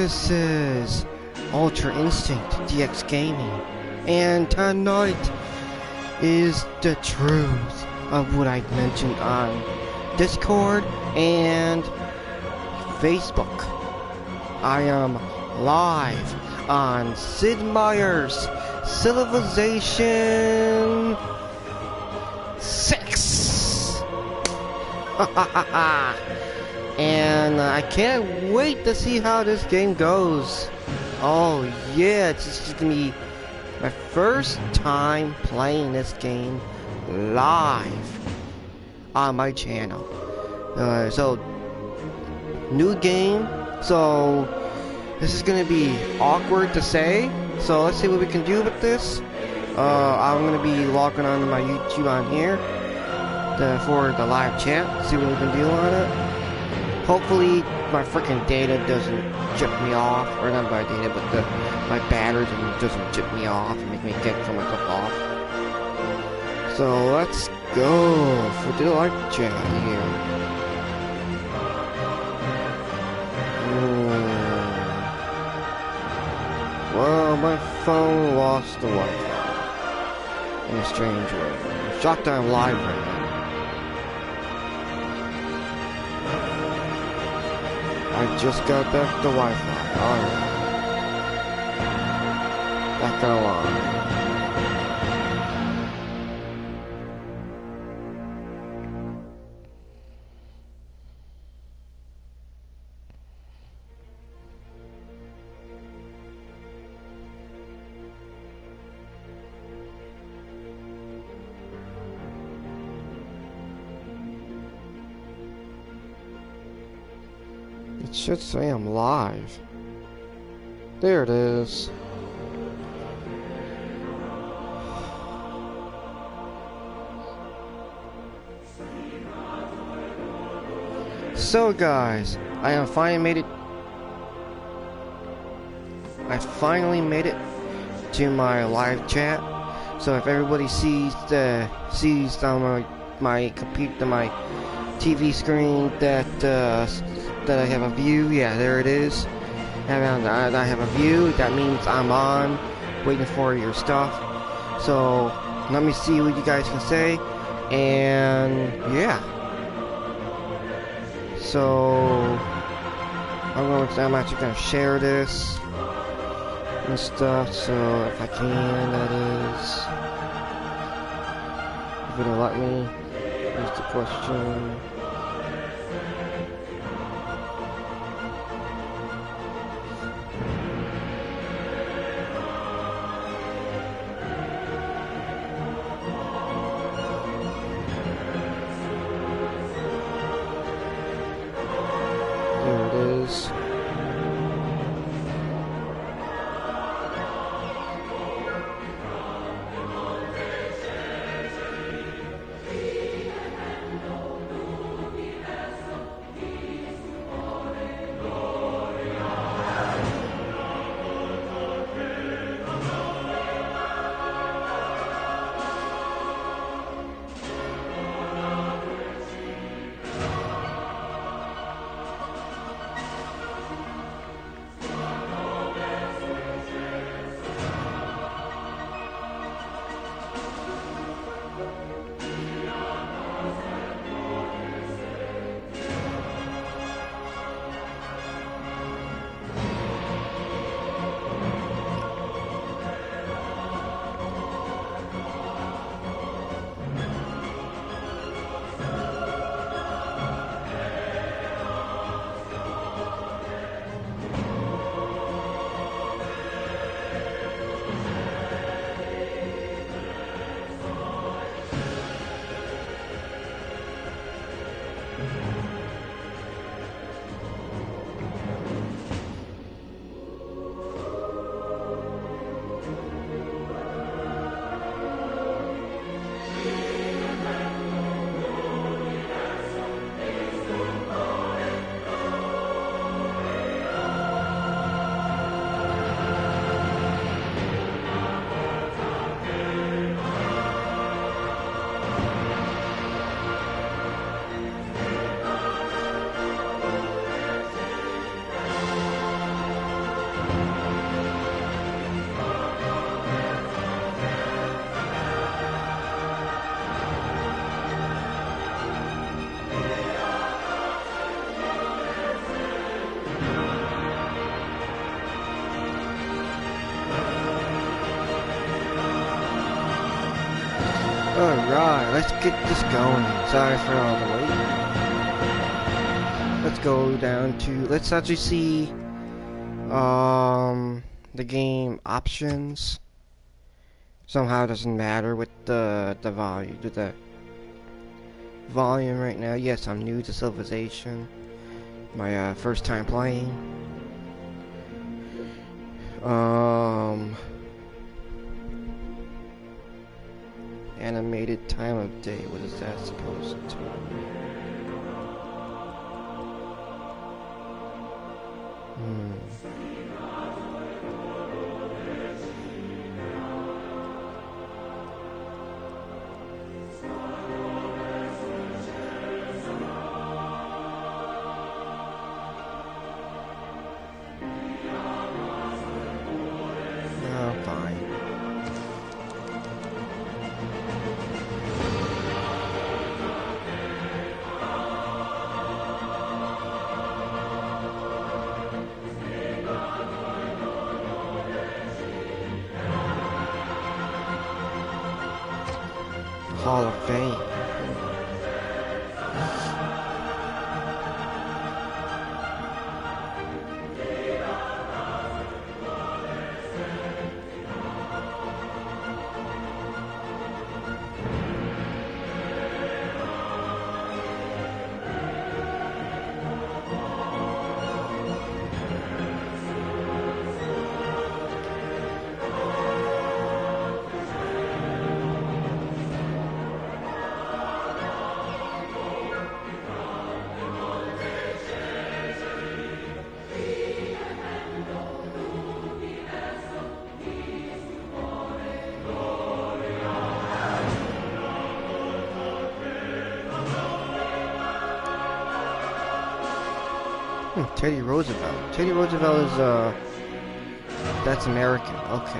This is Ultra Instinct DX Gaming, and tonight is the truth of what I mentioned on Discord and Facebook. I am live on Sid Meier's Civilization 6. And I can't wait to see how this game goes. Oh yeah, it's just gonna be my first time playing this game live on my channel. So new game, so this is gonna be awkward to say. So let's see what we can do with this. I'm gonna be logging on to my YouTube on here for the live chat. See what we can do on it. Hopefully my freaking data doesn't chip me off, or not my data, but my battery doesn't chip me off and make me get from myself off. So let's go for the live chat here. Well, my phone lost the Wi-Fi in a strange way. I'm shocked that I'm live right now. I just got back the Wi-Fi. Alright. Back online. It should say I'm live. There it is. So guys, I finally made it to my live chat. So if everybody sees on my computer, my TV screen that I have a view, yeah, there it is. And I have a view, that means I'm on, waiting for your stuff. So, let me see what you guys can say, and yeah. So, I'm actually gonna share this and stuff, so if I can, that is. If it'll let me, here's the question. There it is. Alright, let's get this going. Sorry for all the wait. Let's go down to, let's actually see the game options. Somehow it doesn't matter with the volume right now. Yes, I'm new to Civilization. My first time playing. Animated time of day. What is that supposed to mean? Fine. Hall of Fame. Teddy Roosevelt. Teddy Roosevelt is, that's American. Okay.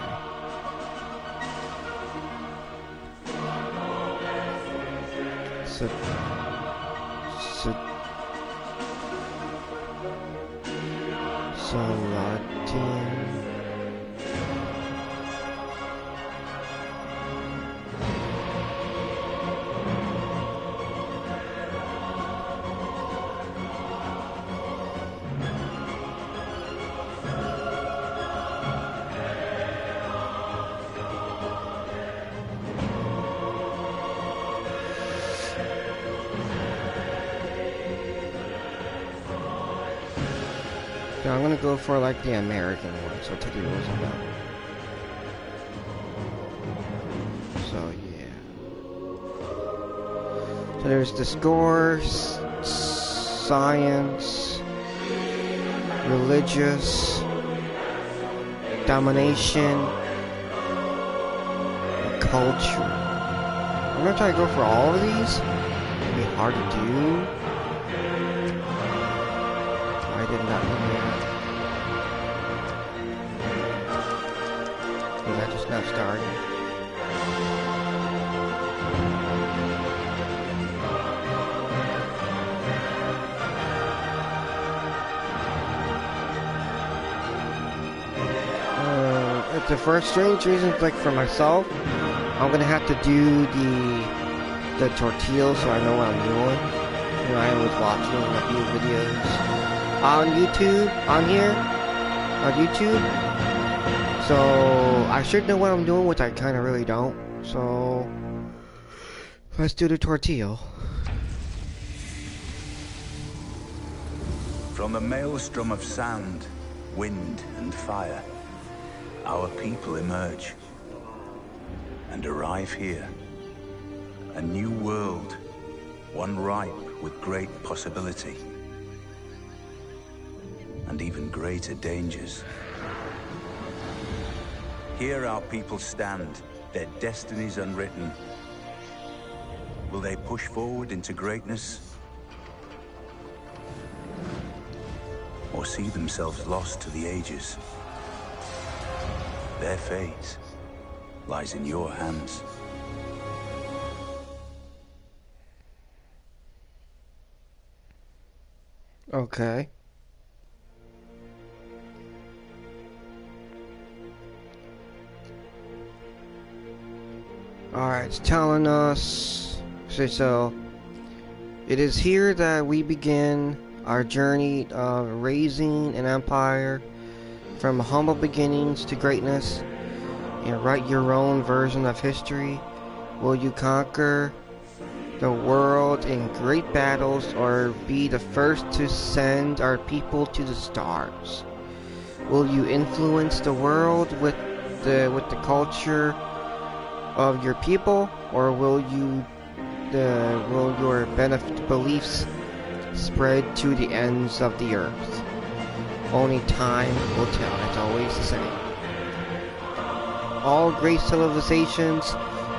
Latin. I'm gonna go for like the American one, so Teddy Roosevelt. So yeah. So there's the scores, science, religious, domination, and culture. I'm gonna try to go for all of these. It'll be hard to do. I did not know that. Was that just now starting? The first strange reason, like for myself, I'm gonna have to do the tortillas so I know what I'm doing. And I was watching a few videos on YouTube, on YouTube. So I should know what I'm doing, which I kind of really don't. So let's do the tortilla. From the maelstrom of sound, wind, and fire, our people emerge and arrive here. A new world, one ripe with great possibility and even greater dangers. Here our people stand, their destinies unwritten. Will they push forward into greatness? Or see themselves lost to the ages? Their fate lies in your hands. Okay. Alright, it's telling us. So, it is here that we begin our journey of raising an empire from humble beginnings to greatness, and write your own version of history. Will you conquer the world in great battles, or be the first to send our people to the stars? Will you influence the world with the culture of your people, or will your beliefs spread to the ends of the earth? Only time will tell. It's always the same. All great civilizations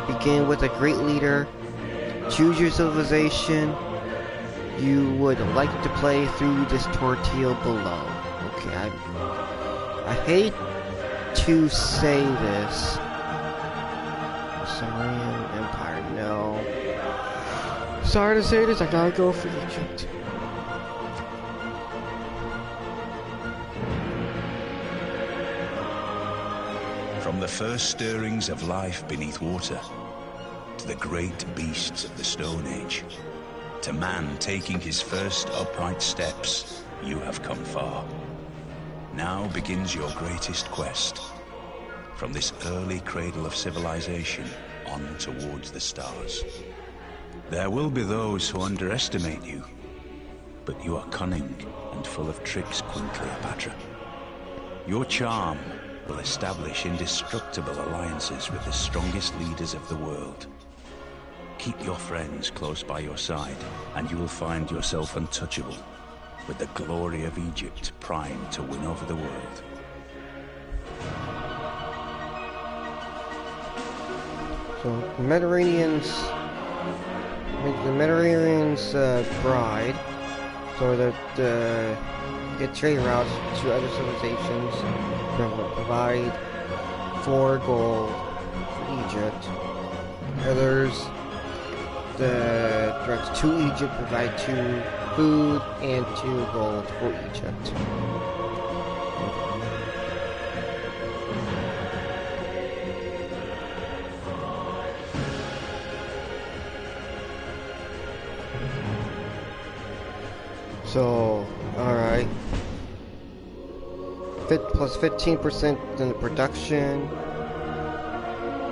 begin with a great leader. Choose your civilization you would like to play through this tutorial below. Okay, I hate to say this. Sumerian Empire, no. Sorry to say this, I gotta go for Egypt. From the first stirrings of life beneath water, to the great beasts of the Stone Age, to man taking his first upright steps, you have come far. Now begins your greatest quest. From this early cradle of civilization on towards the stars. There will be those who underestimate you, but you are cunning and full of tricks, Queen Cleopatra. Your charm will establish indestructible alliances with the strongest leaders of the world. Keep your friends close by your side, and you will find yourself untouchable, with the glory of Egypt primed to win over the world. So, the Mediterranean's bride, so the get trade routes to other civilizations, provide 4 gold for Egypt. Others, the directs to Egypt provide 2 food and 2 gold for Egypt. So, alright. Plus 15% in the production.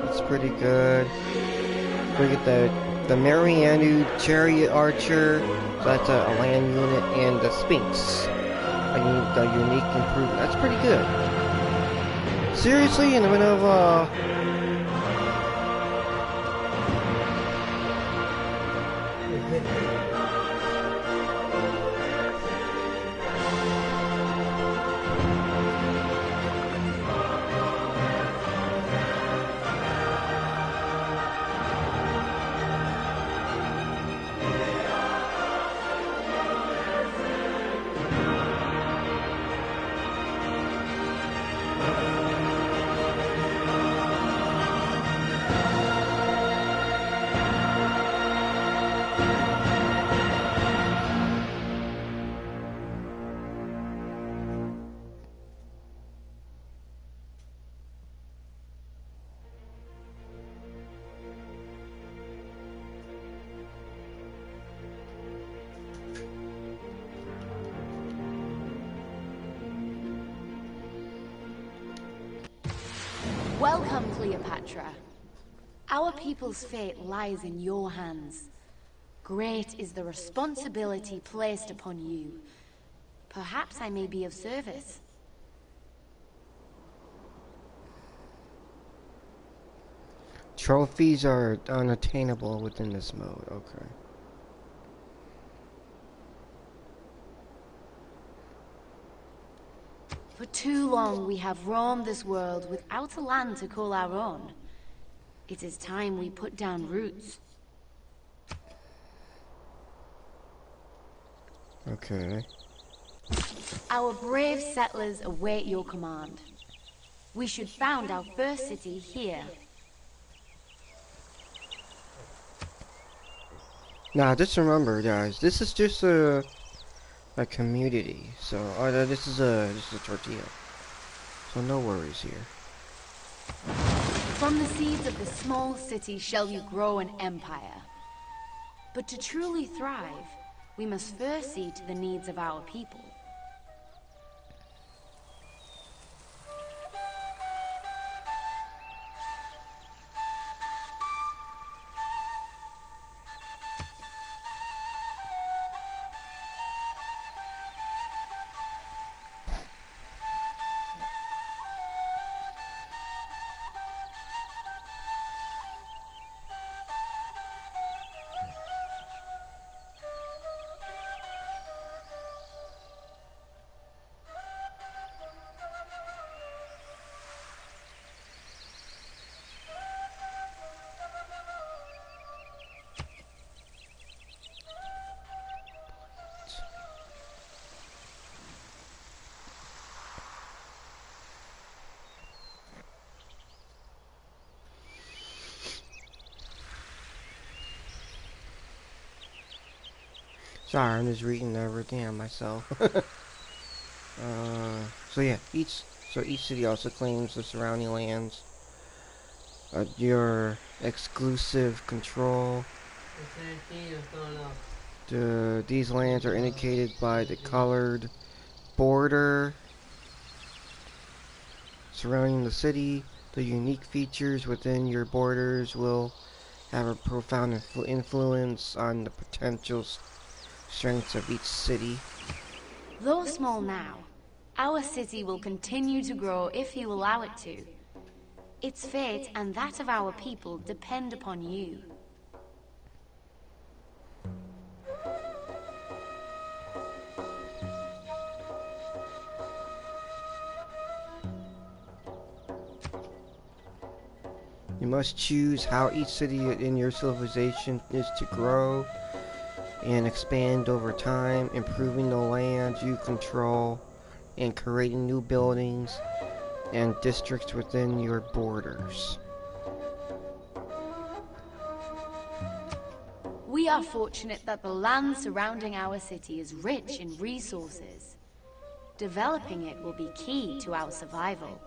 That's pretty good. We get the Marianu Chariot Archer. So that's a land unit, and the Sphinx. The unique improvement. That's pretty good. Seriously, in the middle of Welcome, Cleopatra. Our people's fate lies in your hands. Great is the responsibility placed upon you. Perhaps I may be of service. trophies are unattainable within this mode. Okay. For too long we have roamed this world without a land to call our own. It is time we put down roots. Okay. Our brave settlers await your command. We should found our first city here. Now, just remember, guys, this is just a community. So, this is a tortilla. So no worries here. From the seeds of the small city shall you grow an empire. But to truly thrive, we must first see to the needs of our people. Sorry, I'm just reading everything on myself. So yeah, each city also claims the surrounding lands. Your exclusive control. These lands are indicated by the colored border surrounding the city. The unique features within your borders will have a profound influence on the potential strengths of each city. Though small now, our city will continue to grow if you allow it to. Its fate and that of our people depend upon you. You must choose how each city in your civilization is to grow and expand over time, improving the lands you control and creating new buildings and districts within your borders. We are fortunate that the land surrounding our city is rich in resources. Developing it will be key to our survival.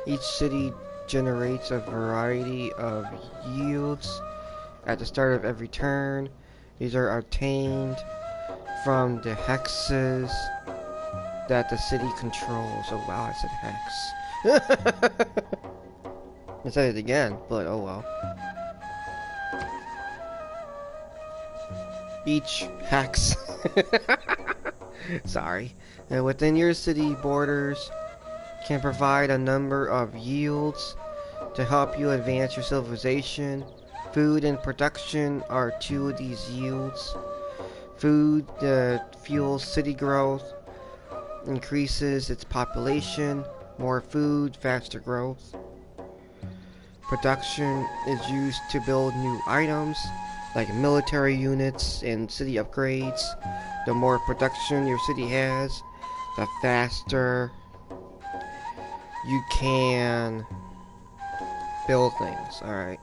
Each city generates a variety of yields at the start of every turn. These are obtained from the hexes that the city controls. Oh wow, I said hex. I said it again, but oh well. Each hex. Sorry. Within your city borders can provide a number of yields to help you advance your civilization. Food and production are two of these yields. Food fuels city growth, increases its population. More food, faster growth. Production is used to build new items like military units and city upgrades. The more production your city has, the faster you can build things. Alright.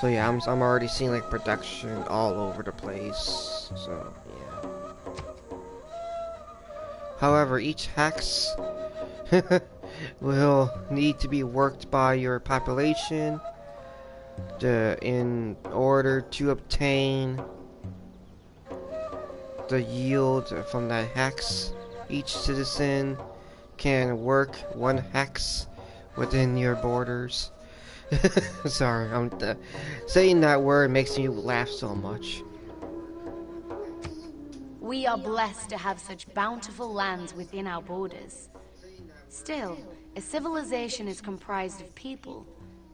So yeah, I'm already seeing like production all over the place. So yeah. However, each hex will need to be worked by your population in order to obtain the yield from that hex. Each citizen can work one hex within your borders. Sorry, I'm saying that word makes me laugh so much. We are blessed to have such bountiful lands within our borders. Still, a civilization is comprised of people,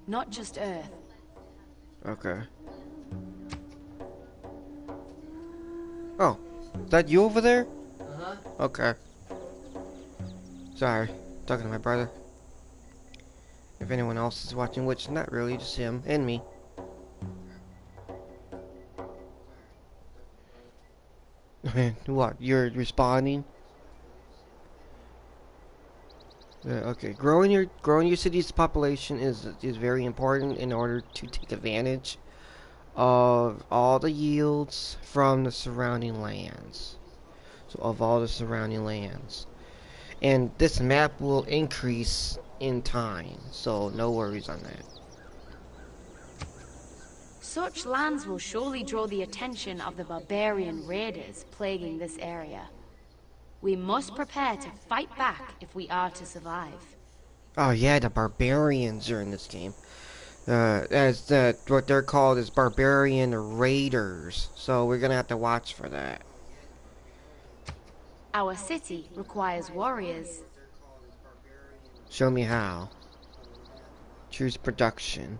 not just Earth. Okay. Oh, is that you over there? Uh-huh. Okay. Sorry, talking to my brother. If anyone else is watching, which not really, just him and me. What? You're responding? Okay. Growing your city's population is very important in order to take advantage of all the yields from the surrounding lands. So of all the surrounding lands. And this map will increase in time, so no worries on that. Such lands will surely draw the attention of the barbarian raiders plaguing this area. We must prepare to fight back if we are to survive. Oh yeah, the barbarians are in this game. What they're called is barbarian raiders. So we're gonna have to watch for that. Our city requires warriors. Show me how. Choose production.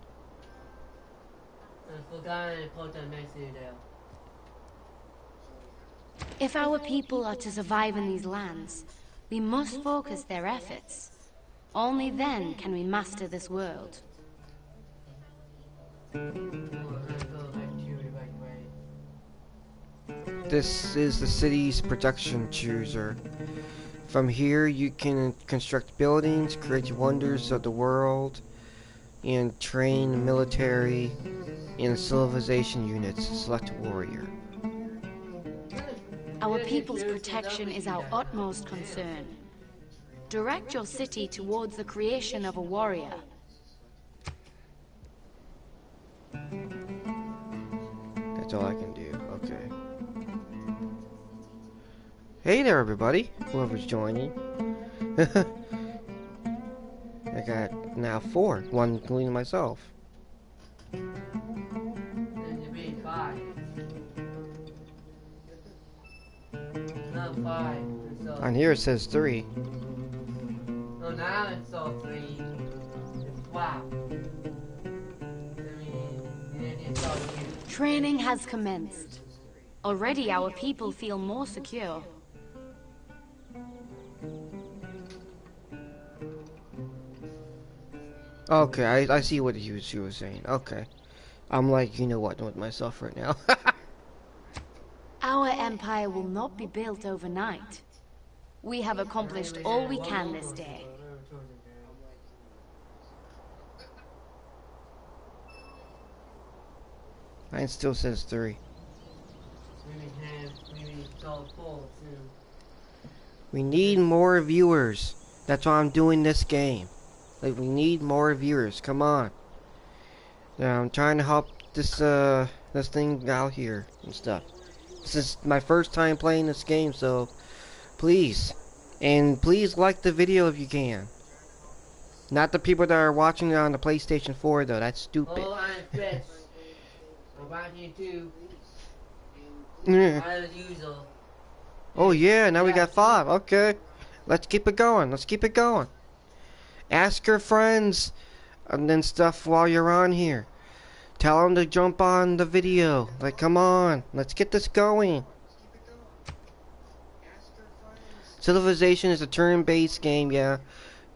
If our people are to survive in these lands, we must focus their efforts. Only then can we master this world. This is the city's production chooser. From here you can construct buildings, create wonders of the world, and train military and civilization units. Select warrior. Our people's protection is our utmost concern. Direct your city towards the creation of a warrior. That's all I can do. Okay. Hey there, everybody. Whoever's joining. I got now 4. One including myself. On here it says 3. Oh, now it's all 3. Wow. Training has commenced. Already our people feel more secure. Okay, I see what she was saying. Okay. I'm like, you know what, with myself right now. Our empire will not be built overnight. We have accomplished all we can this day. Mine still says 3. We need more viewers. That's why I'm doing this game. Like, we need more viewers. Come on. Yeah, I'm trying to help this this thing out here and stuff. This is my first time playing this game, so please. And please like the video if you can. Not the people that are watching it on the PlayStation 4 though. That's stupid. Oh, I'm Chris. I'm watching too. Yeah. As usual. Oh yeah, now we got 5. Okay. Let's keep it going. Let's keep it going. Ask your friends and then stuff while you're on here. Tell them to jump on the video. Like, come on. Let's get this going. Civilization is a turn-based game, yeah.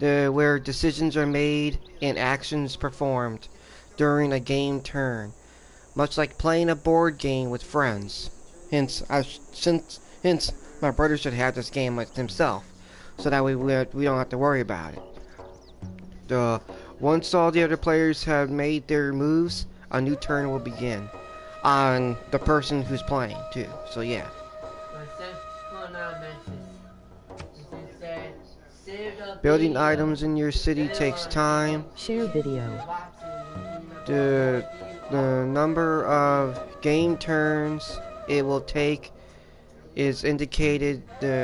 Where decisions are made and actions performed during a game turn. Much like playing a board game with friends. Hence, my brother should have this game with himself. So that way we don't have to worry about it. Once all the other players have made their moves, a new turn will begin on the person who's playing too. So yeah. Building items in your city takes time. Share video. The number of game turns it will take is indicated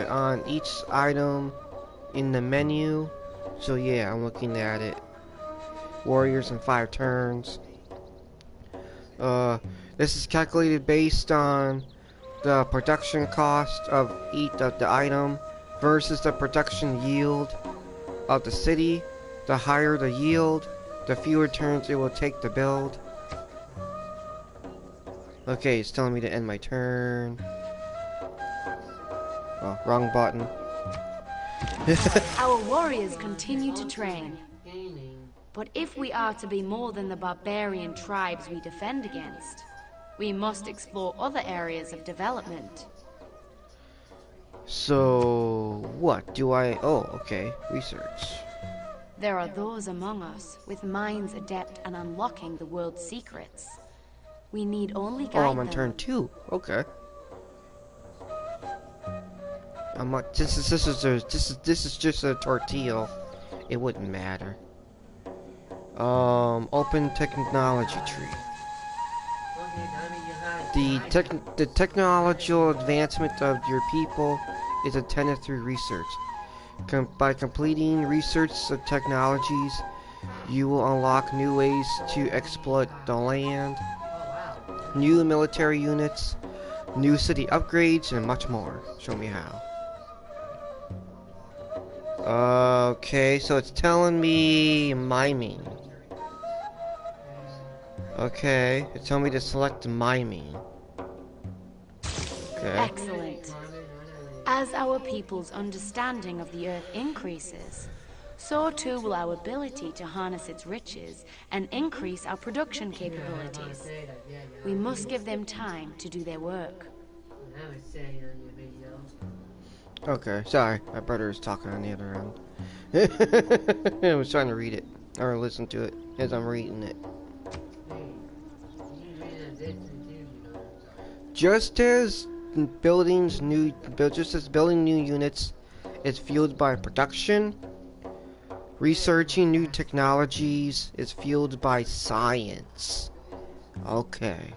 on each item in the menu. So yeah, I'm looking at it. Warriors in 5 turns. This is calculated based on the production cost of each of the item versus the production yield of the city. The higher the yield, the fewer turns it will take to build. Okay, it's telling me to end my turn. Oh, wrong button. Our warriors continue to train. But if we are to be more than the barbarian tribes we defend against, we must explore other areas of development. So, what do I... Oh, okay. Research. There are those among us with minds adept at unlocking the world's secrets. We need only guide Oh, I'm on them. turn 2. Okay. This is just a tortilla. It wouldn't matter. Open technology tree. The technological advancement of your people is attended through research. By completing research of technologies, you will unlock new ways to exploit the land, new military units, new city upgrades, and much more. Show me how. Okay, so it's telling me miming. Okay, it's telling me to select miming. Okay. Excellent. As our people's understanding of the Earth increases, so too will our ability to harness its riches and increase our production capabilities. We must give them time to do their work. Okay, sorry, my brother is talking on the other end. I was trying to read it, or listen to it, as I'm reading it. Just as building new units is fueled by production, researching new technologies is fueled by science. Okay.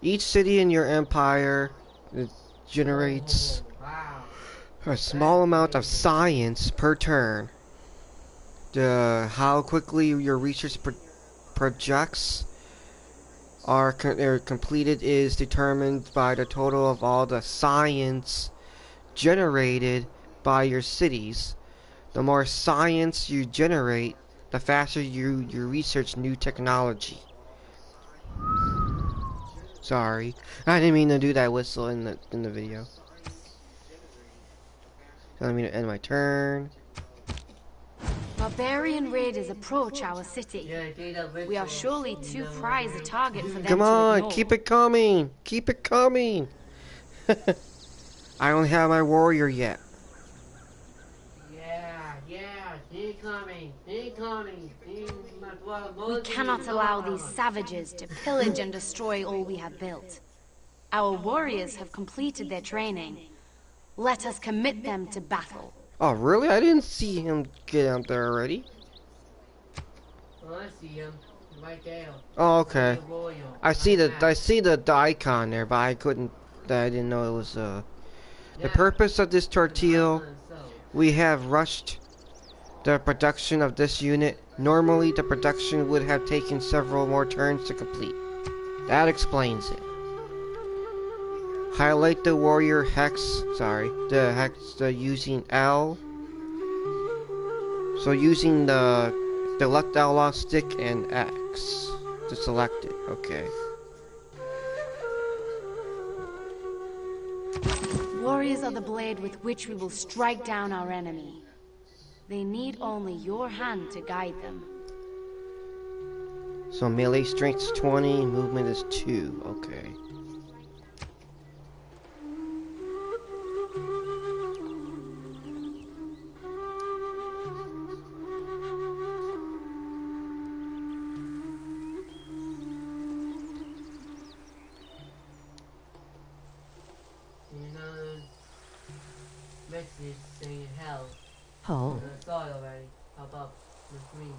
Each city in your empire generates a small amount of science per turn. How quickly your research projects are completed is determined by the total of all the science generated by your cities. The more science you generate, the faster you research new technology. Sorry, I didn't mean to do that whistle in the video. Telling me to end my turn. Barbarian raiders approach our city. We are surely too prized a target for them Come to on, ignore. keep it coming! Keep it coming! I don't have my warrior yet. They're coming. We cannot allow these savages to pillage and destroy all we have built. Our warriors have completed their training. Let us commit them to battle. Oh, really? I didn't see him get out there already. Oh, I see him. Right there. Oh, okay. The royal. I see the icon there, but I didn't know it was the purpose of this tortilla. We have rushed the production of this unit. Normally, the production would have taken several more turns to complete. That explains it. Highlight the warrior hex. Sorry, the hex using L. So using the left analog stick and X to select it. Okay. Warriors are the blade with which we will strike down our enemy. They need only your hand to guide them. So melee strength is 20, movement is 2. Okay. Message saying hell. Oh. I saw it already. Pop up the screen.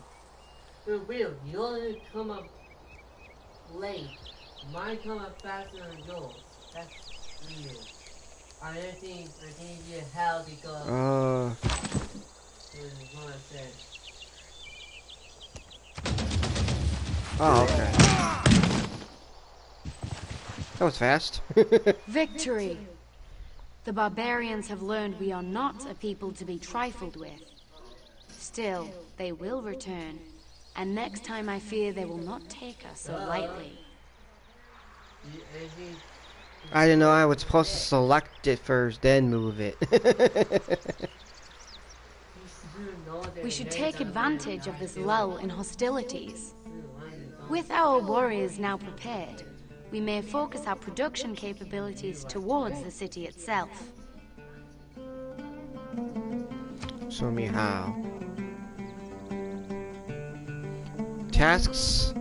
But real, you only come up late. Mine come up faster than yours. That's weird. I think you hell because is what I said. Oh, okay. That was fast. Victory! The barbarians have learned we are not a people to be trifled with. Still, they will return, and next time I fear they will not take us so lightly. I didn't know I was supposed to select it first, then move it. We should take advantage of this lull in hostilities. With our warriors now prepared, we may focus our production capabilities towards the city itself. Show me how. Tasks.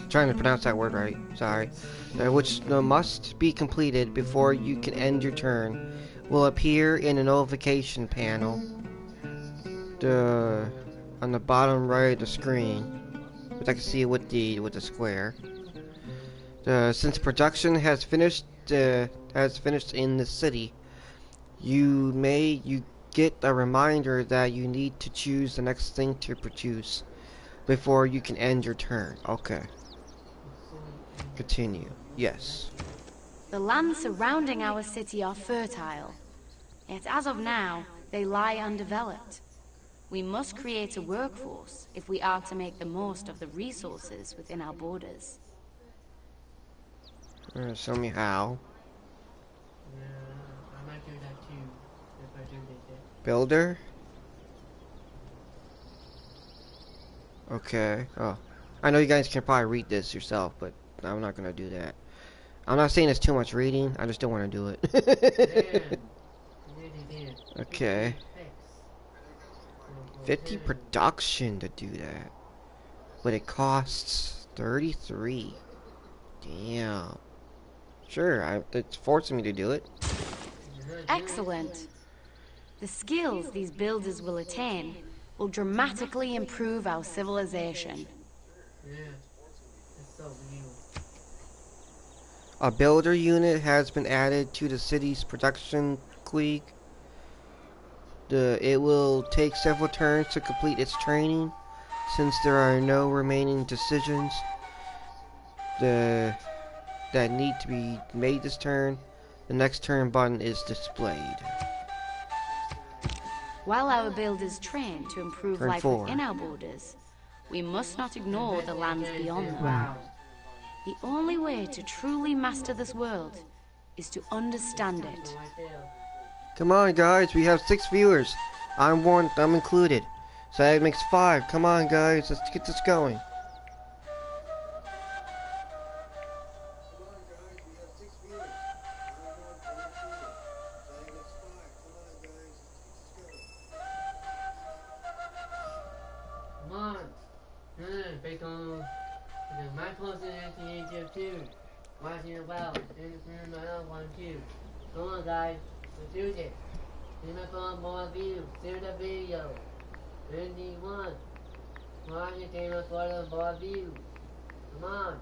trying to pronounce that word right. Sorry. Which must be completed before you can end your turn, will appear in a notification panel on the bottom right of the screen, which I can see with the square. Since production has finished in the city, you get a reminder that you need to choose the next thing to produce before you can end your turn. Okay. Continue. Yes. The lands surrounding our city are fertile, yet as of now, they lie undeveloped. We must create a workforce if we are to make the most of the resources within our borders. Show me how. Yeah, I might do that too, if I do this. Builder? Okay. Oh. I know you guys can probably read this yourself, but I'm not gonna do that. I'm not saying it's too much reading, I just don't want to do it. Okay. 50 production to do that. But it costs 33. Damn. Sure, it's forcing me to do it. Excellent. The skills these builders will attain will dramatically improve our civilization. Yeah, it's so new. A builder unit has been added to the city's production queue. It will take several turns to complete its training, since there are no remaining decisions that need to be made this turn. The next turn button is displayed. While our builders train to improve Turn life 4. within our borders, we must not ignore the lands beyond them. Wow. The only way to truly master this world is to understand it. Right there. Come on, guys, we have 6 viewers. I'm included. So that makes 5. Come on, guys, let's get this going. Come on. Based on the my closest to the age of 2. Watching it well. In the room, I don't want to. Come on, guys. Let's do this. See my phone, more views. Share the video. 21. Watch the channel for the more views. Come on.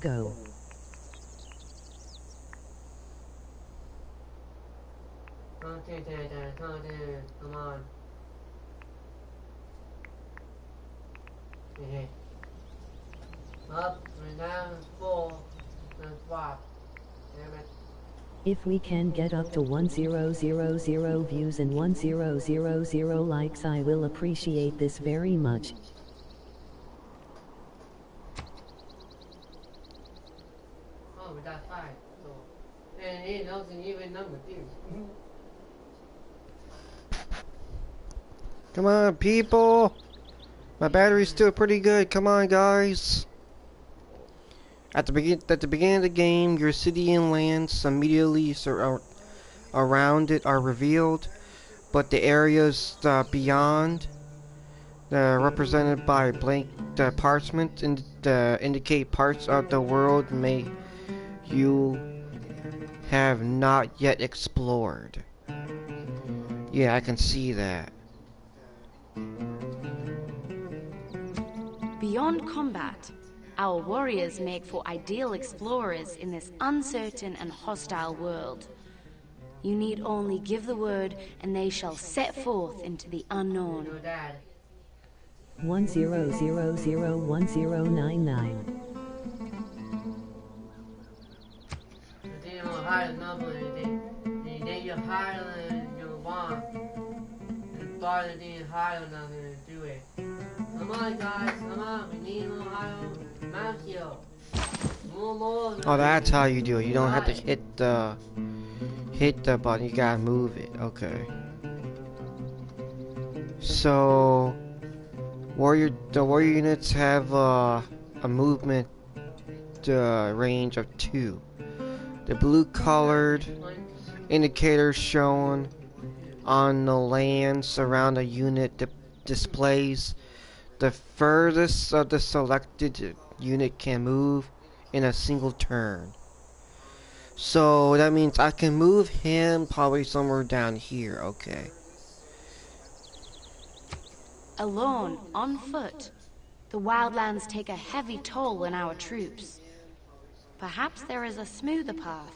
Go. Content. Come on. Okay. Up and down, full, and swap. Damn it. If we can get up to 1000 views and 1000 likes, I will appreciate this very much. Oh, we got 5. So, and it knows an even number too. Come on, people. My battery's still pretty good. Come on, guys. At the beginning of the game, your city and lands immediately around it are revealed, but the areas beyond, represented by blank parchment, indicate parts of the world you have not yet explored. Yeah, I can see that. Beyond combat, our warriors make for ideal explorers in this uncertain and hostile world. You need only give the word, and they shall set forth into the unknown. Your dad. 10001099. The thing on higher number, then you're higher than you want. And farther than higher number to do it. Come on, guys, come on. We need more higher mount here. More. Oh, that's how you do it. You don't have to hit the button. You gotta move it. Okay. So The warrior units have a movement range of 2. The blue colored indicators shown on the lands around a unit displays the furthest of the selected unit can move in a single turn. So that means I can move him probably somewhere down here. Okay. Alone, on foot, the wildlands take a heavy toll on our troops. Perhaps there is a smoother path.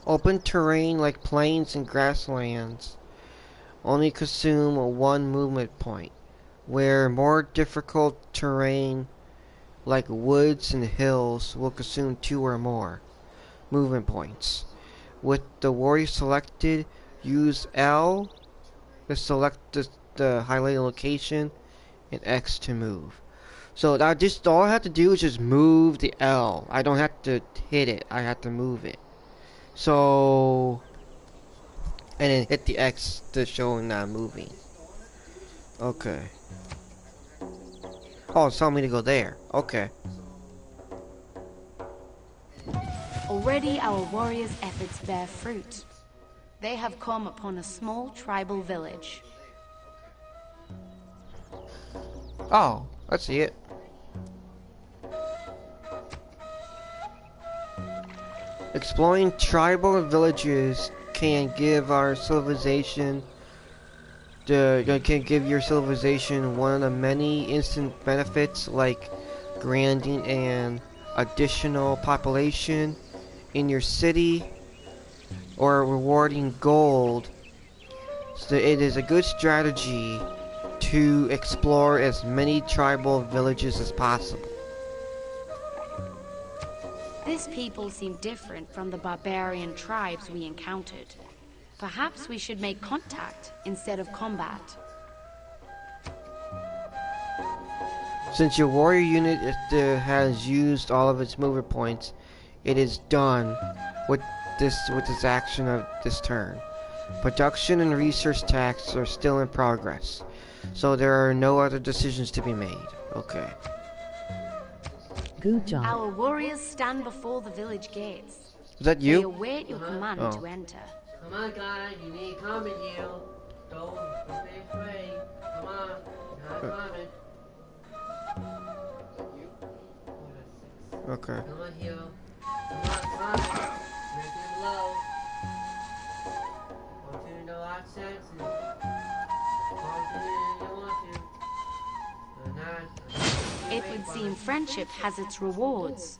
Open terrain like plains and grasslands only consume 1 movement point, where more difficult terrain like woods and hills will consume 2 or more movement points. With the warrior selected, use L to select the highlighted location and X to move. So all I have to do is just move the L. I don't have to hit it. I have to move it. So, and then hit the X to show that I'm moving. Okay. Oh, it's telling me to go there. Okay. Already our warriors' efforts bear fruit. They have come upon a small tribal village. Oh, I see it. Exploring tribal villages can give our civilization can give your civilization one of the many instant benefits like granting an additional population in your city or rewarding gold. So it is a good strategy to explore as many tribal villages as possible. This people seem different from the barbarian tribes we encountered. Perhaps we should make contact instead of combat. Since your warrior unit has used all of its movement points, it is done with this action of this turn. Production and research tasks are still in progress, so there are no other decisions to be made. Okay. Good job. Our warriors stand before the village gates. Is that They you? await your command Oh. to enter. Come on, guys, you need coming here. Don't be afraid. Come on, not coming. Okay. Come on, hero. Come on, make it low. Want you to know our senses. Want you to want to. Not. It would seem friendship has its rewards.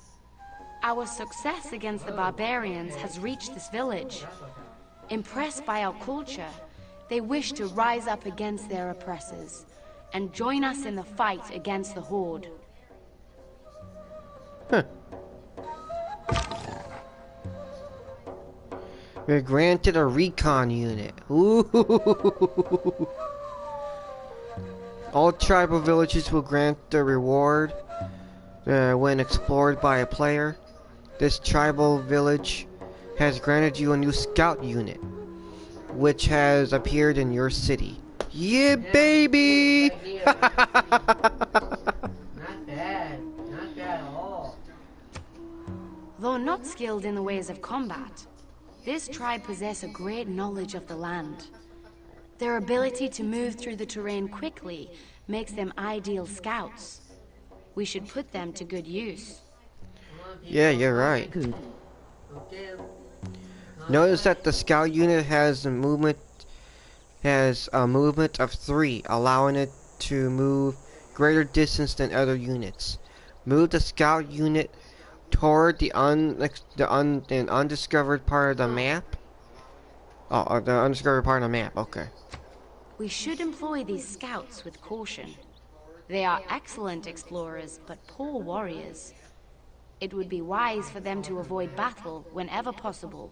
Our success against the barbarians has reached this village. Impressed by our culture, they wish to rise up against their oppressors and join us in the fight against the Horde. Huh. We're granted a recon unit. Ooh. All tribal villages will grant the reward when explored by a player. This tribal village has granted you a new scout unit, which has appeared in your city. Yeah, baby! Not bad. Not bad at all. Though not skilled in the ways of combat, this tribe possess a great knowledge of the land. Their ability to move through the terrain quickly makes them ideal scouts. We should put them to good use. Yeah, you're right. Good. Okay. Notice that the scout unit has a movement of 3, allowing it to move greater distance than other units. Move the scout unit toward the undiscovered part of the map. Oh, the undiscovered part of the map. Okay. We should employ these scouts with caution. They are excellent explorers, but poor warriors. It would be wise for them to avoid battle whenever possible.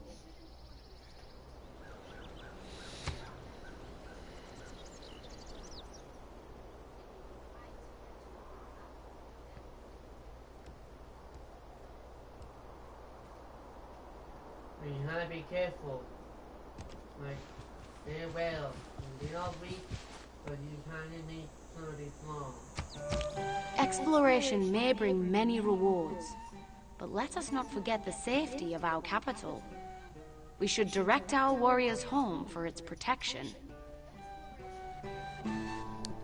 You gotta be careful. Like, Very well. They don't reach, but you kind of need something small. Exploration may bring many rewards, but let us not forget the safety of our capital. We should direct our warriors home for its protection.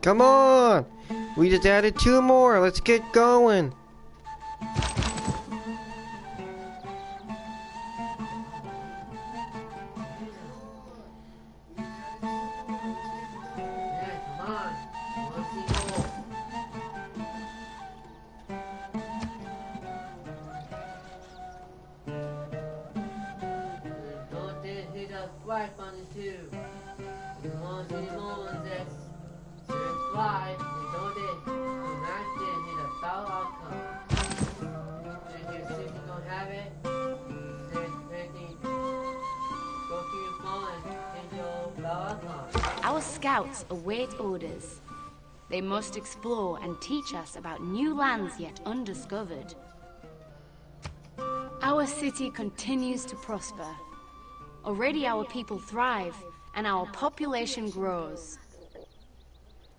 Come on! We just added 2 more. Let's get going. Yeah, come on. I want to see more. Don't dare hit us right on the tube. You want to see more on this? Subscribe and don't dare do not dare hit a bell icon. And your sister gonna have it. There's anything. Go to your phone and hit your bell icon. Our scouts await orders. They must explore and teach us about new lands yet undiscovered. Our city continues to prosper. Already our people thrive, and our population grows.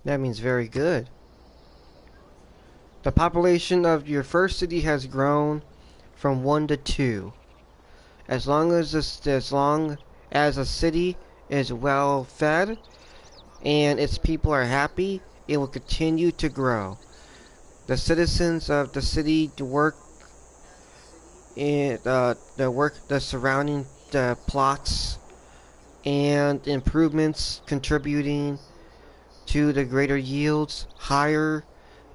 That means very good. The population of your first city has grown from 1 to 2. As long as a city is well fed and its people are happy, it will continue to grow. The citizens of the city work in the surrounding plots and improvements, contributing to the greater yields. Higher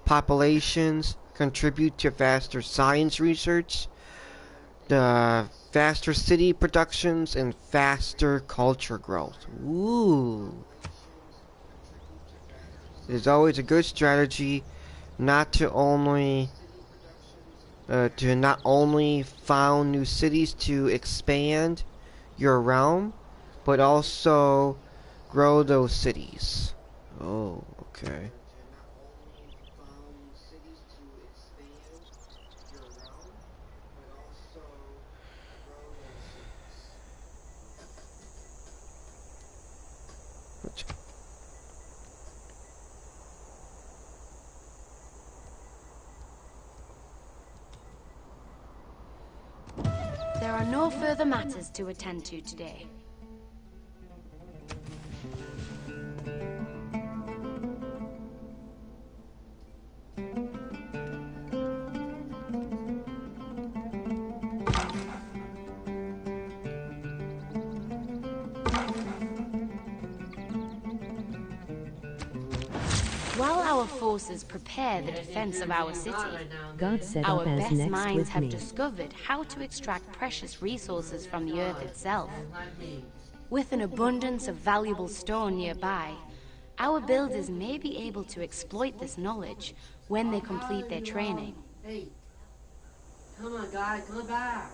populations contribute to faster science research, the faster city productions, and faster culture growth. Ooh. It is always a good strategy not to only found new cities to expand your realm, but also grow those cities. Oh, okay. There are no further matters to attend to today. While our forces prepare the defense of our city, God set our up as best next minds with have me. discovered how to extract precious resources from the earth itself. With an abundance of valuable stone nearby, our builders may be able to exploit this knowledge when they complete their training. Hey, come on, guys, come back.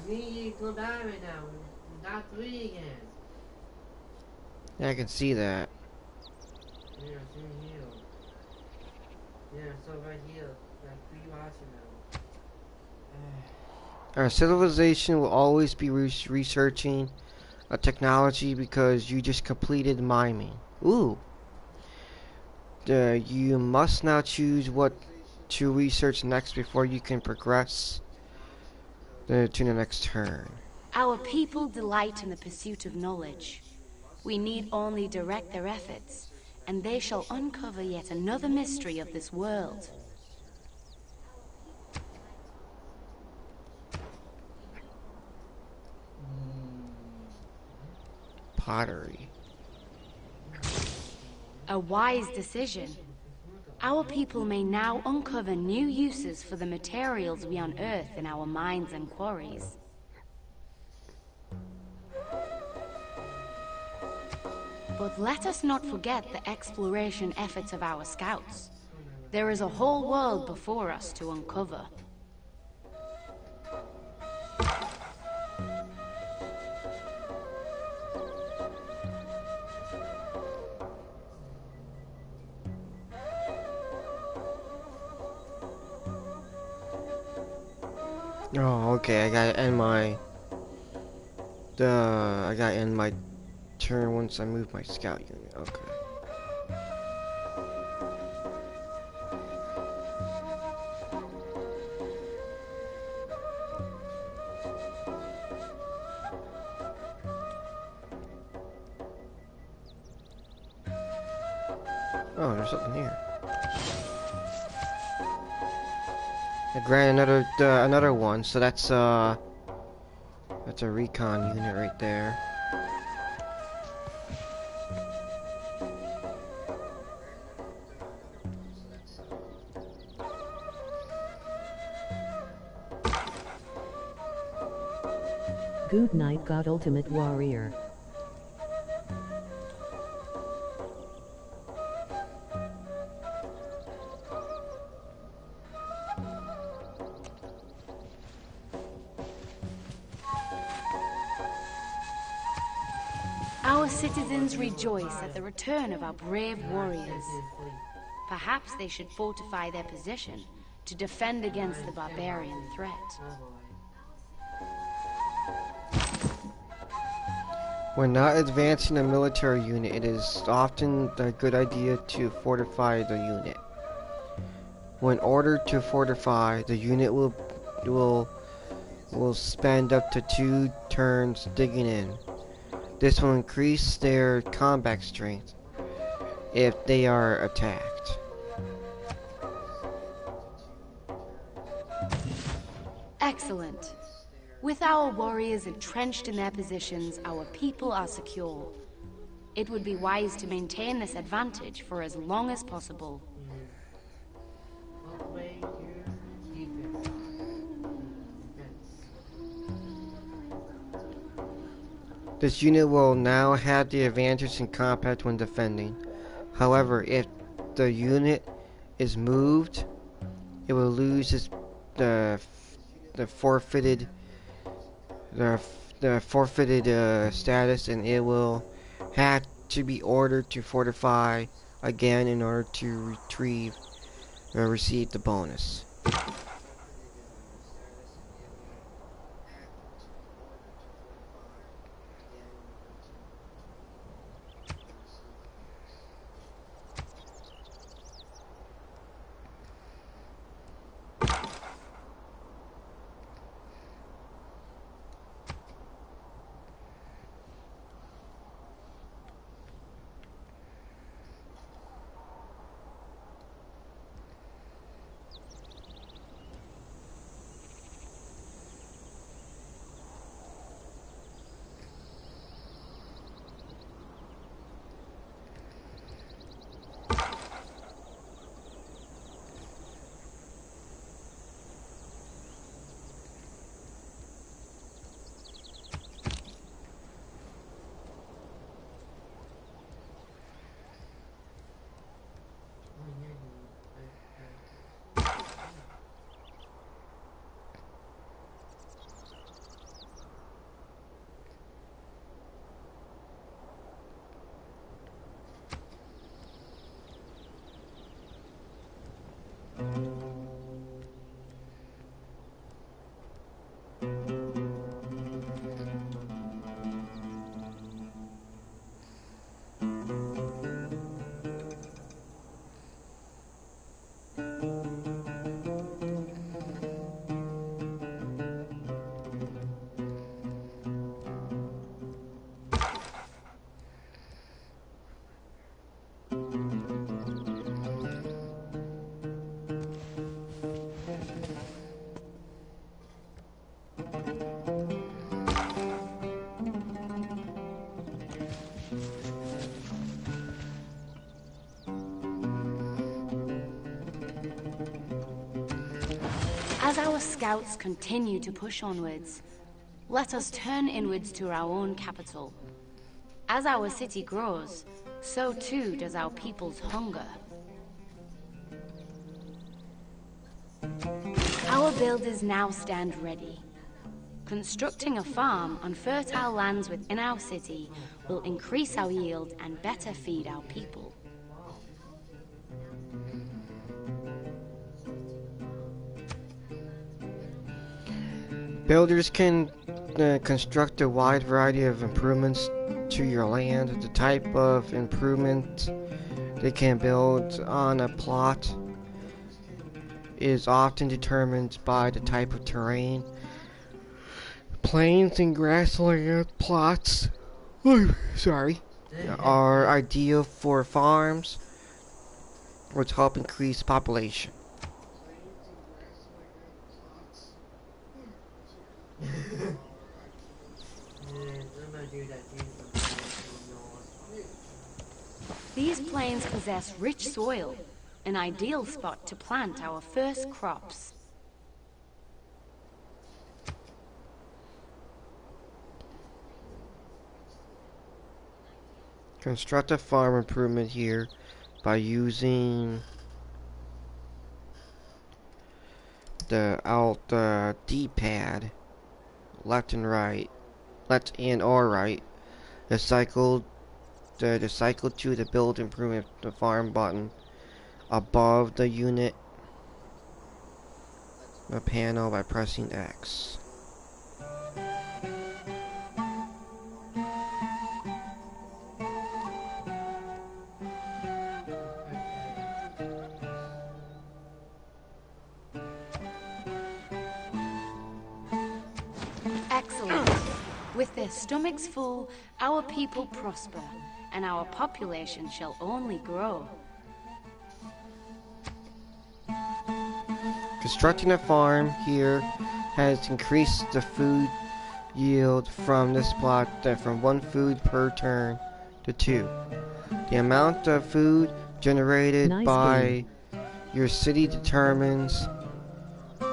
We need you to come back right now. We're not three again. Yeah, I can see that. Yeah, it's in here. Yeah, so right here. Like three watching now. Our civilization will always be researching a technology because you just completed miming. Ooh. You must now choose what to research next before you can progress to the next turn. Our people delight in the pursuit of knowledge. We need only direct their efforts, and they shall uncover yet another mystery of this world. Pottery. A wise decision. Our people may now uncover new uses for the materials we unearth in our mines and quarries. But let us not forget the exploration efforts of our scouts. There is a whole world before us to uncover. Oh, okay. I gotta end my return once I move my scout unit. Okay. Oh, there's something here. I grant another one, so that's a recon unit right there. Good night, God Ultimate Warrior. Our citizens rejoice at the return of our brave warriors. Perhaps they should fortify their position to defend against the barbarian threat. When not advancing a military unit, it is often a good idea to fortify the unit. When ordered to fortify, the unit will spend up to 2 turns digging in. This will increase their combat strength if they are attacked. Excellent. With our warriors entrenched in their positions, our people are secure. It would be wise to maintain this advantage for as long as possible. This unit will now have the advantage in combat when defending. However, if the unit is moved, it will lose the forfeited status, and it will have to be ordered to fortify again in order to receive the bonus. As our scouts continue to push onwards, let us turn inwards to our own capital. As our city grows, so too does our people's hunger. Our builders now stand ready. Constructing a farm on fertile lands within our city will increase our yield and better feed our people. Builders can construct a wide variety of improvements to your land. The type of improvement they can build on a plot is often determined by the type of terrain. Plains and grassland plots are ideal for farms, which help increase population. These plains possess rich soil, an ideal spot to plant our first crops. Construct a farm improvement here by using the D-pad, left and or right. The cycle to the build improvement the farm button above the unit panel by pressing X. Excellent. With their stomachs full, our people prosper, and our population shall only grow. Constructing a farm here has increased the food yield from this plot from 1 food per turn to 2. The amount of food generated by your city determines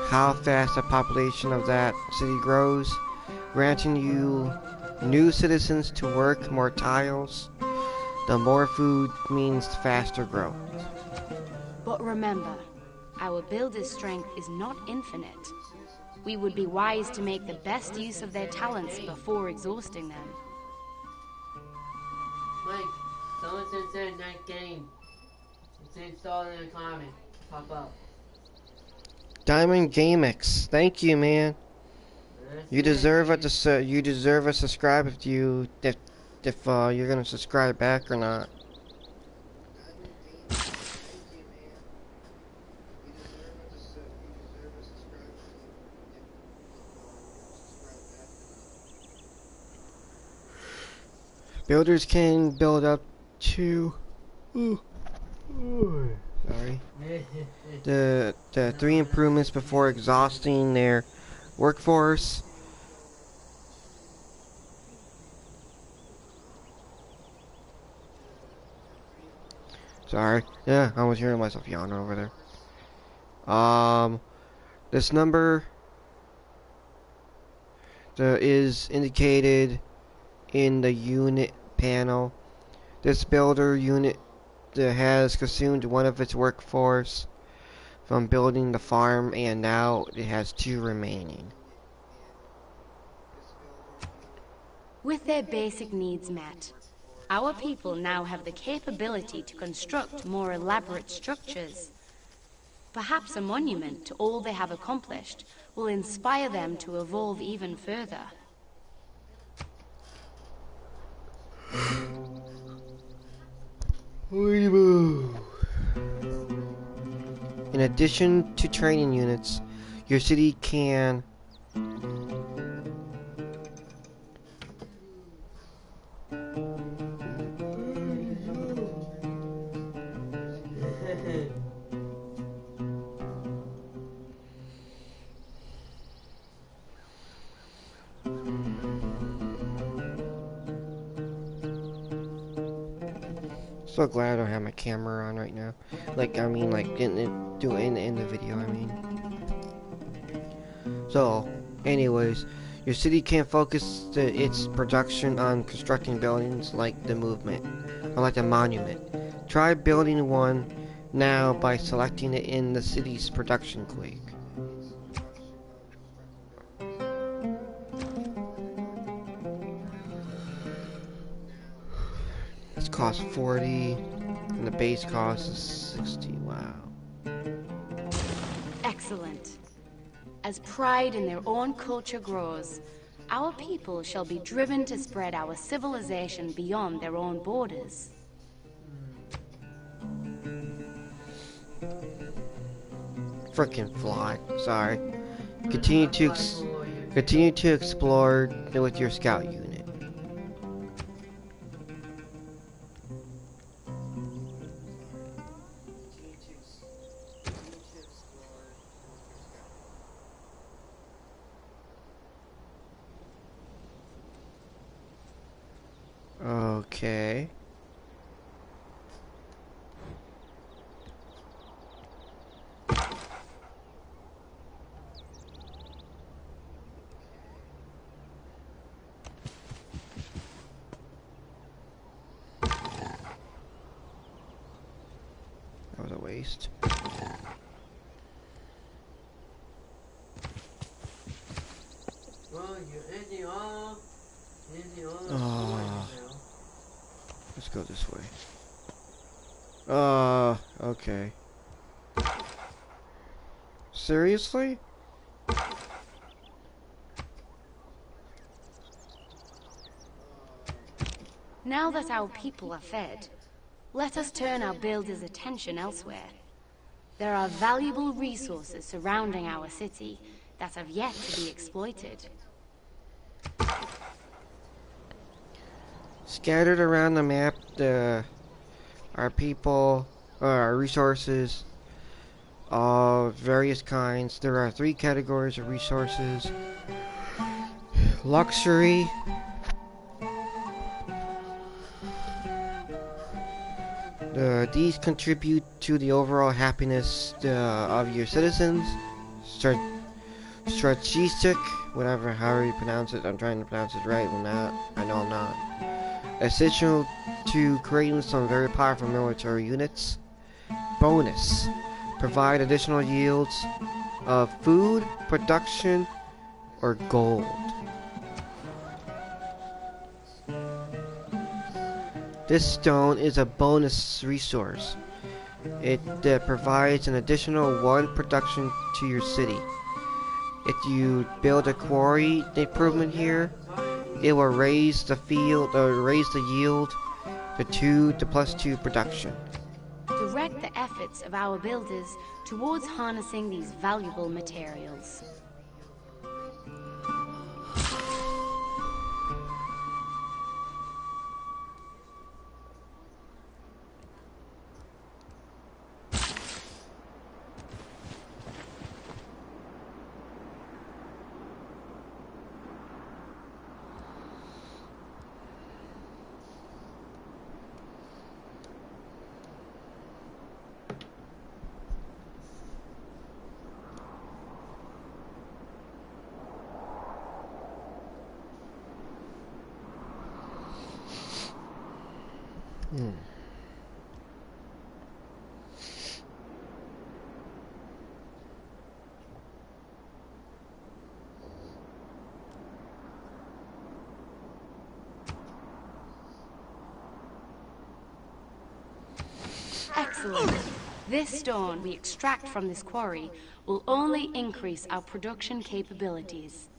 how fast the population of that city grows, granting you new citizens to work more tiles. The more food means faster growth. But remember, our builder's strength is not infinite. We would be wise to make the best use of their talents before exhausting them. Mike, someone said that game. It's all in the comment. Pop up. Diamond GameX, thank you, man. You deserve a subscribe if you're gonna subscribe back or not. Builders can build up to the 3 improvements before exhausting their workforce. Sorry. Yeah, I was hearing myself yawn over there. This number is indicated in the unit panel. This builder unit has consumed one of its workforce from building the farm, and now it has 2 remaining. With their basic needs met, our people now have the capability to construct more elaborate structures. Perhaps a monument to all they have accomplished will inspire them to evolve even further. In addition to training units, your city can so glad I don't have my camera on right now. Like, I mean, like, in the video, I mean. So, anyways, your city can focus its production on constructing buildings like the movement, or like the monument. Try building one now by selecting it in the city's production quake. This costs 40, and the base cost is 60. Wow. Excellent. As pride in their own culture grows, Our people shall be driven to spread our civilization beyond their own borders. Frickin' fly. Sorry. Continue to explore with your scout unit. Okay. That was a waste. Well, you're ending all the Oh. now. Let's go this way. Okay. Seriously? Now that our people are fed, let us turn our builders' attention elsewhere. There are valuable resources surrounding our city that have yet to be exploited. Scattered around the map, our people, our resources, of various kinds. There are 3 categories of resources. Luxury, these contribute to the overall happiness of your citizens. Strategic, however you pronounce it. I'm trying to pronounce it right. I'm not. I know I'm not. Essential to creating some very powerful military units. Bonus, provide additional yields of food, production, or gold. This stone is a bonus resource. It provides an additional 1 production to your city. If you build a quarry improvement here, it will raise the yield to +2 production. Direct the efforts of our builders towards harnessing these valuable materials. Excellent. This stone we extract from this quarry will only increase our production capabilities.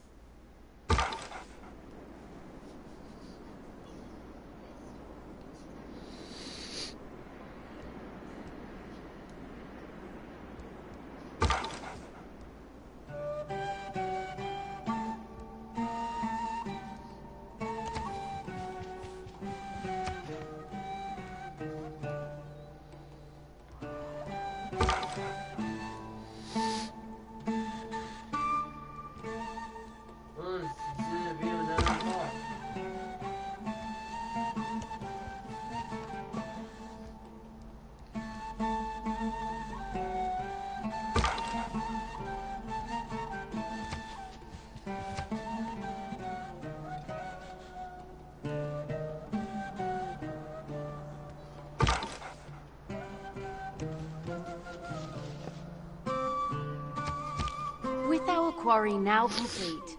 With our quarry now complete,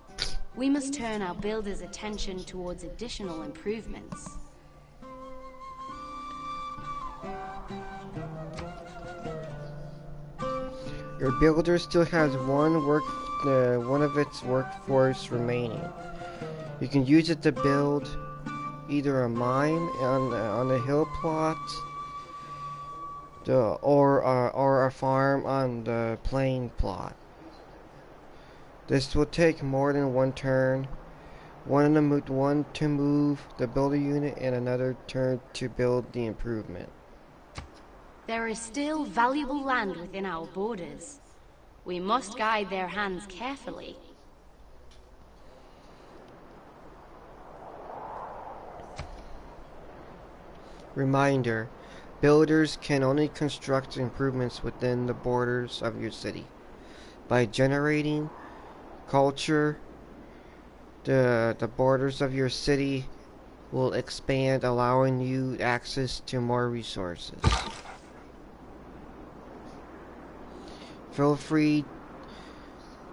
we must turn our builders' attention towards additional improvements. Your builder still has one of its workforce remaining. You can use it to build either a mine on the hill plot, or a farm on the plain plot. This will take more than one turn. One to move the builder unit and another turn to build the improvement. There is still valuable land within our borders. We must guide their hands carefully. Reminder, builders can only construct improvements within the borders of your city. By generating culture, the borders of your city will expand, allowing you access to more resources. Feel free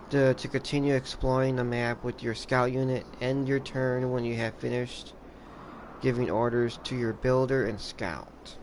to continue exploring the map with your scout unit. End your turn when you have finished giving orders to your builder and scout.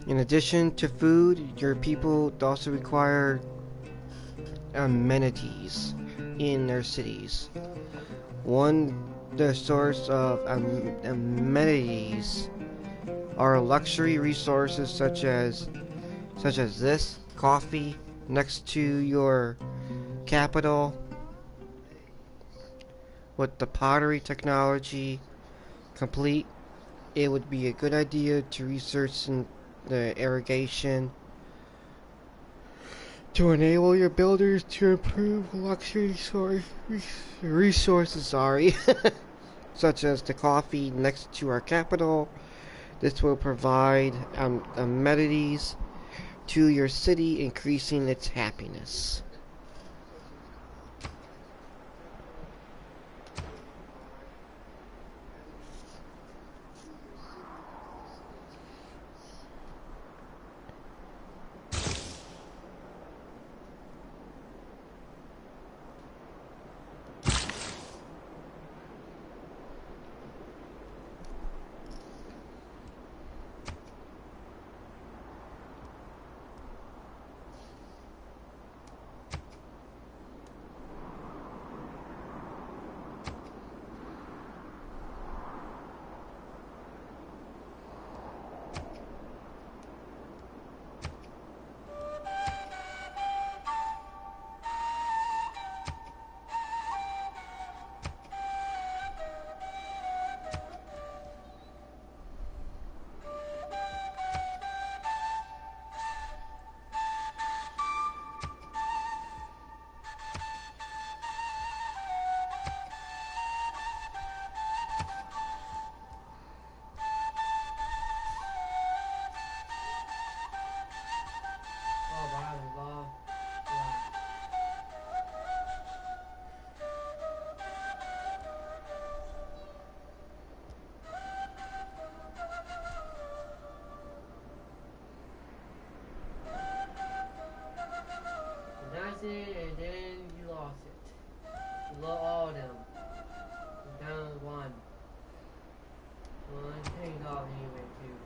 In addition to food, your people also require amenities in their cities. The source of amenities are luxury resources such as this coffee next to your capital. With the pottery technology complete, it would be a good idea to research the irrigation to enable your builders to improve luxury resources, such as the coffee next to our capital. This will provide amenities to your city, increasing its happiness. That's it, and then you lost it. You lost all of them. You're down to one. Well, it's paid off anyway, too.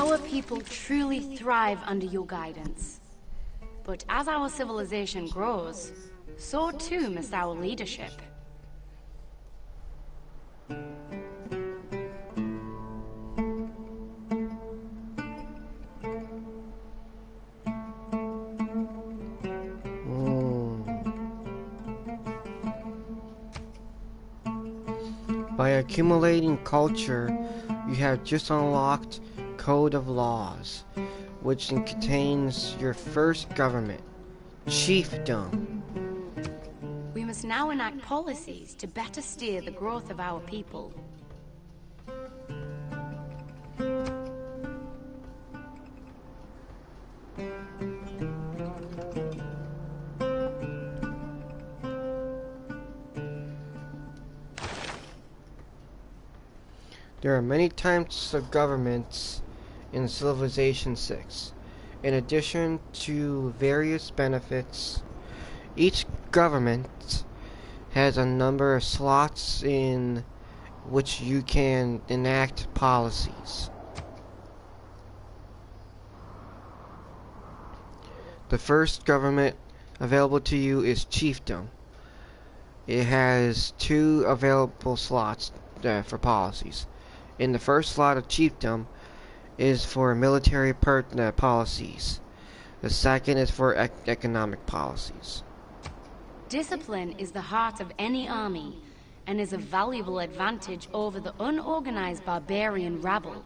Our people truly thrive under your guidance. But as our civilization grows, so too must our leadership. By accumulating culture, you have just unlocked Code of Laws, which contains your first government, chiefdom. We must now enact policies to better steer the growth of our people. There are many types of governments in Civilization 6. In addition to various benefits, each government has a number of slots in which you can enact policies. The first government available to you is Chiefdom. It has 2 available slots for policies. In the first slot of Chiefdom is for military policies. The second is for economic policies. Discipline is the heart of any army, and is a valuable advantage over the unorganized barbarian rabble.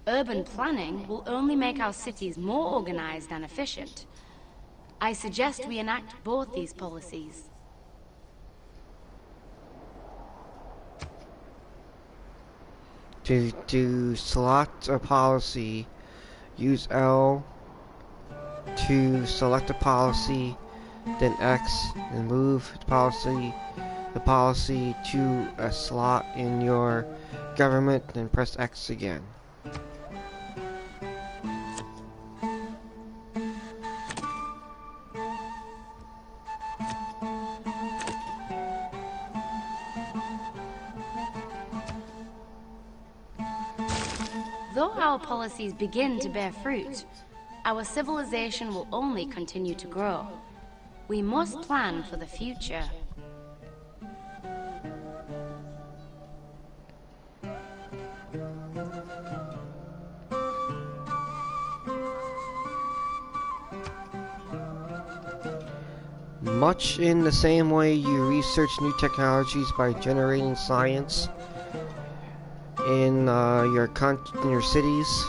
Urban planning will only make our cities more organized and efficient. I suggest we enact both these policies. To select a policy, use L to select a policy, then X, and move the policy to a slot in your government, then press X again. Though our policies begin to bear fruit, our civilization will only continue to grow. We must plan for the future. Much in the same way you research new technologies by generating science in your cities,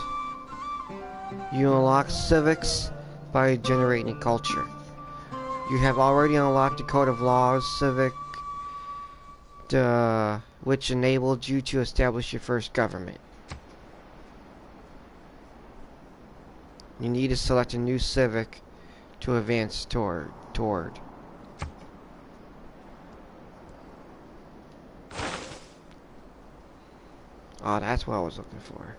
you unlock civics by generating culture. You have already unlocked the Code of Laws civic, which enabled you to establish your first government. You need to select a new civic to advance toward. Oh, that's what I was looking for.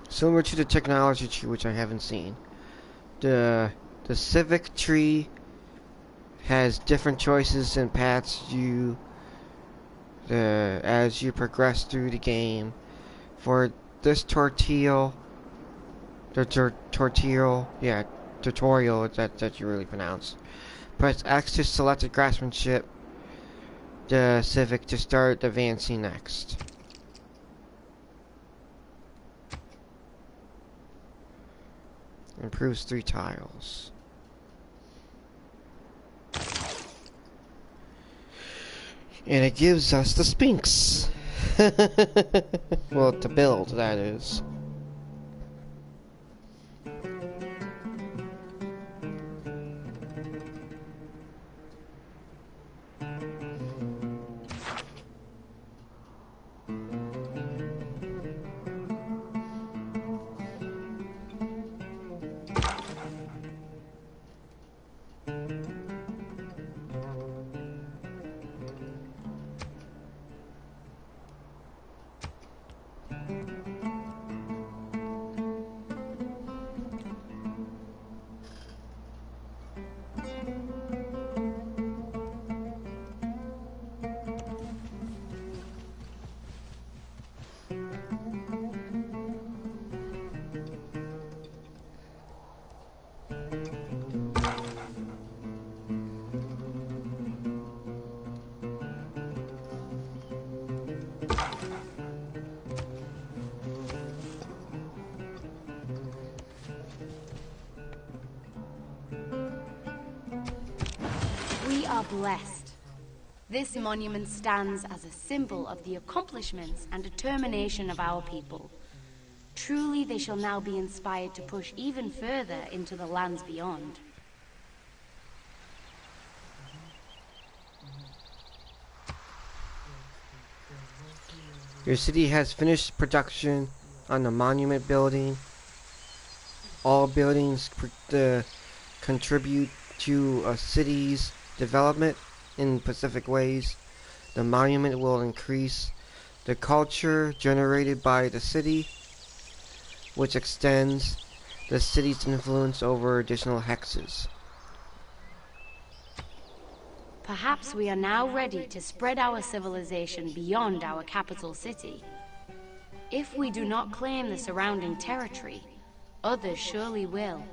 Similar to the technology tree, which I haven't seen, the civic tree has different choices and paths as you progress through the game. For this tutorial that you really pronounce, press X to select the craftsmanship, the civic to start advancing next. Improves 3 tiles. And it gives us the Sphinx. Well, to build, that is. blessed. This monument stands as a symbol of the accomplishments and determination of our people. Truly, they shall now be inspired to push even further into the lands beyond. Your city has finished production on the monument building. All buildings contribute to a city's development in specific ways. The monument will increase the culture generated by the city, which extends the city's influence over additional hexes. Perhaps we are now ready to spread our civilization beyond our capital city. If we do not claim the surrounding territory, others surely will.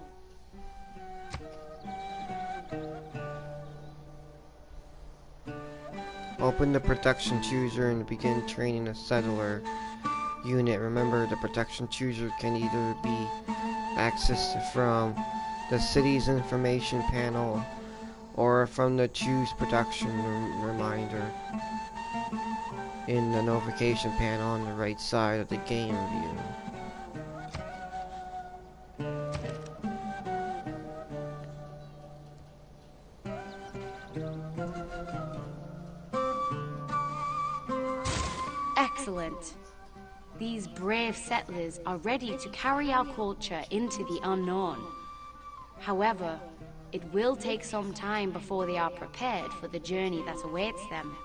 Open the production chooser and begin training a settler unit. Remember, the production chooser can either be accessed from the city's information panel or from the choose production reminder in the notification panel on the right side of the game view. Excellent. These brave settlers are ready to carry our culture into the unknown. However, it will take some time before they are prepared for the journey that awaits them.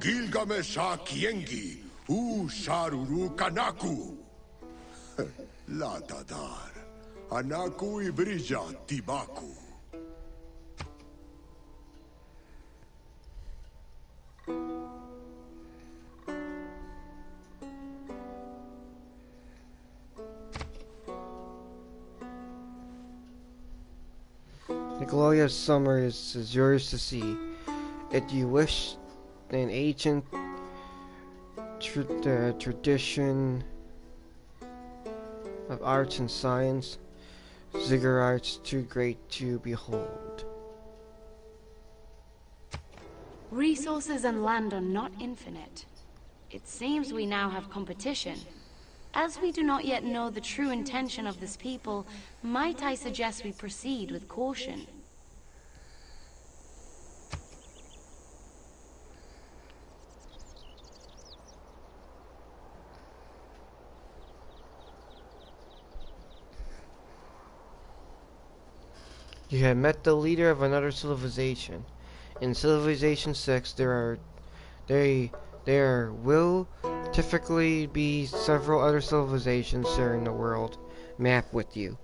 Gilgamesh Kiengi, U Sharuru Kanaku. Latadar, Anaku Ibrija Tibaku. The glorious summer is yours to see. If you wish an ancient tradition of arts and science, Ziggurat's too great to behold. Resources and land are not infinite. It seems we now have competition. As we do not yet know the true intention of this people, might I suggest we proceed with caution? You have met the leader of another civilization. In Civilization 6, there will typically be several other civilizations sharing the world map with you.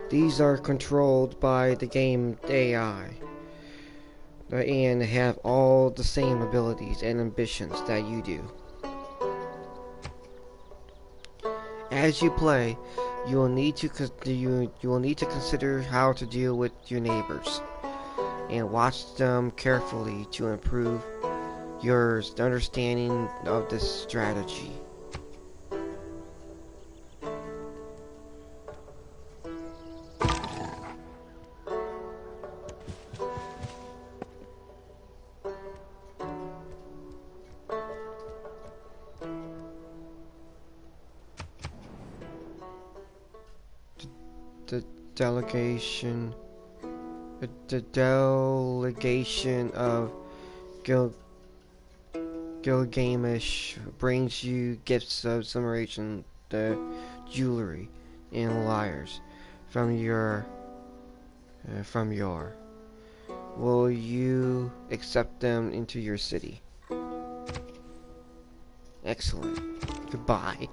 These are controlled by the game AI and have all the same abilities and ambitions that you do. As you play, you will need to consider how to deal with your neighbors and watch them carefully to improve your understanding of this strategy. The delegation of Gilgamesh brings you gifts of the jewelry and lyres from your from Yor. Will you accept them into your city? Excellent. Goodbye.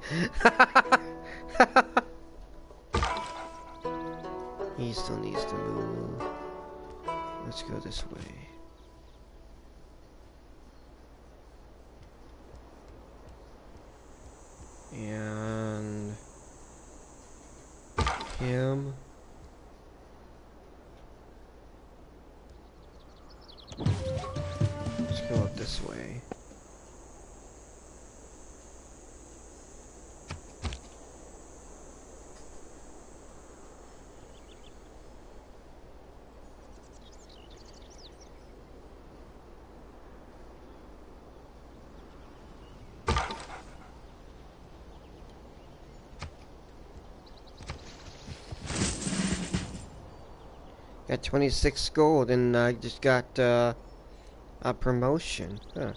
He still needs to move. Let's go this way. And him. Let's go up this way. Got 26 gold, and I just got a promotion. Huh.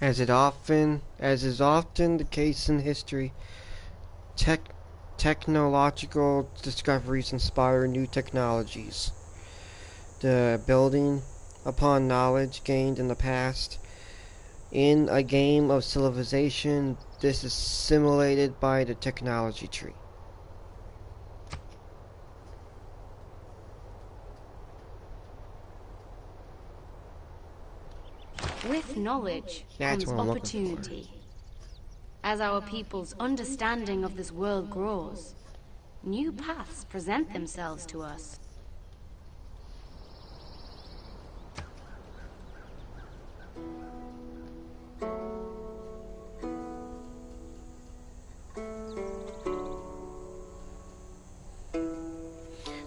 As is often the case in history, technological discoveries inspire new technologies. The building upon knowledge gained in the past. In a game of civilization, this is simulated by the technology tree. With knowledge That's comes what I'm looking for. opportunity. As our people's understanding of this world grows, new paths present themselves to us.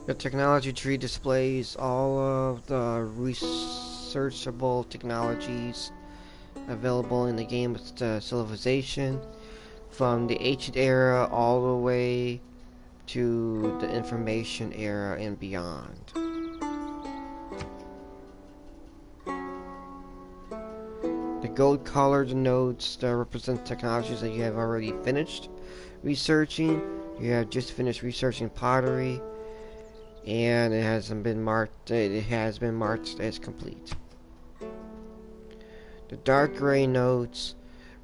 The technology tree displays all of the researchable technologies available in the game of Civilization, from the ancient era all the way to the information era and beyond. The gold colored nodes that represent technologies that you have already finished researching. You have just finished researching pottery, and it hasn't been marked. It has been marked as complete. The dark gray nodes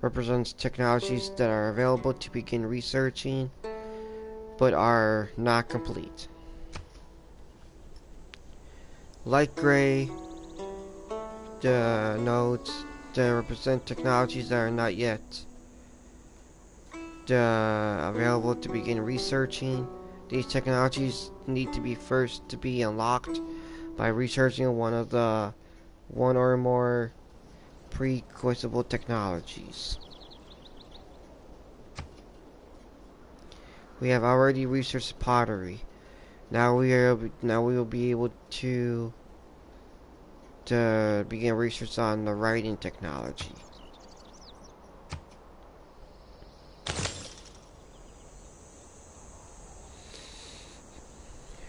represents technologies that are available to begin researching, but are not complete. Light gray, the nodes that represent technologies that are not yet available to begin researching. These technologies need to be first to be unlocked by researching one or more prerequisite technologies. We have already researched pottery. Now we will be able to begin research on the writing technology.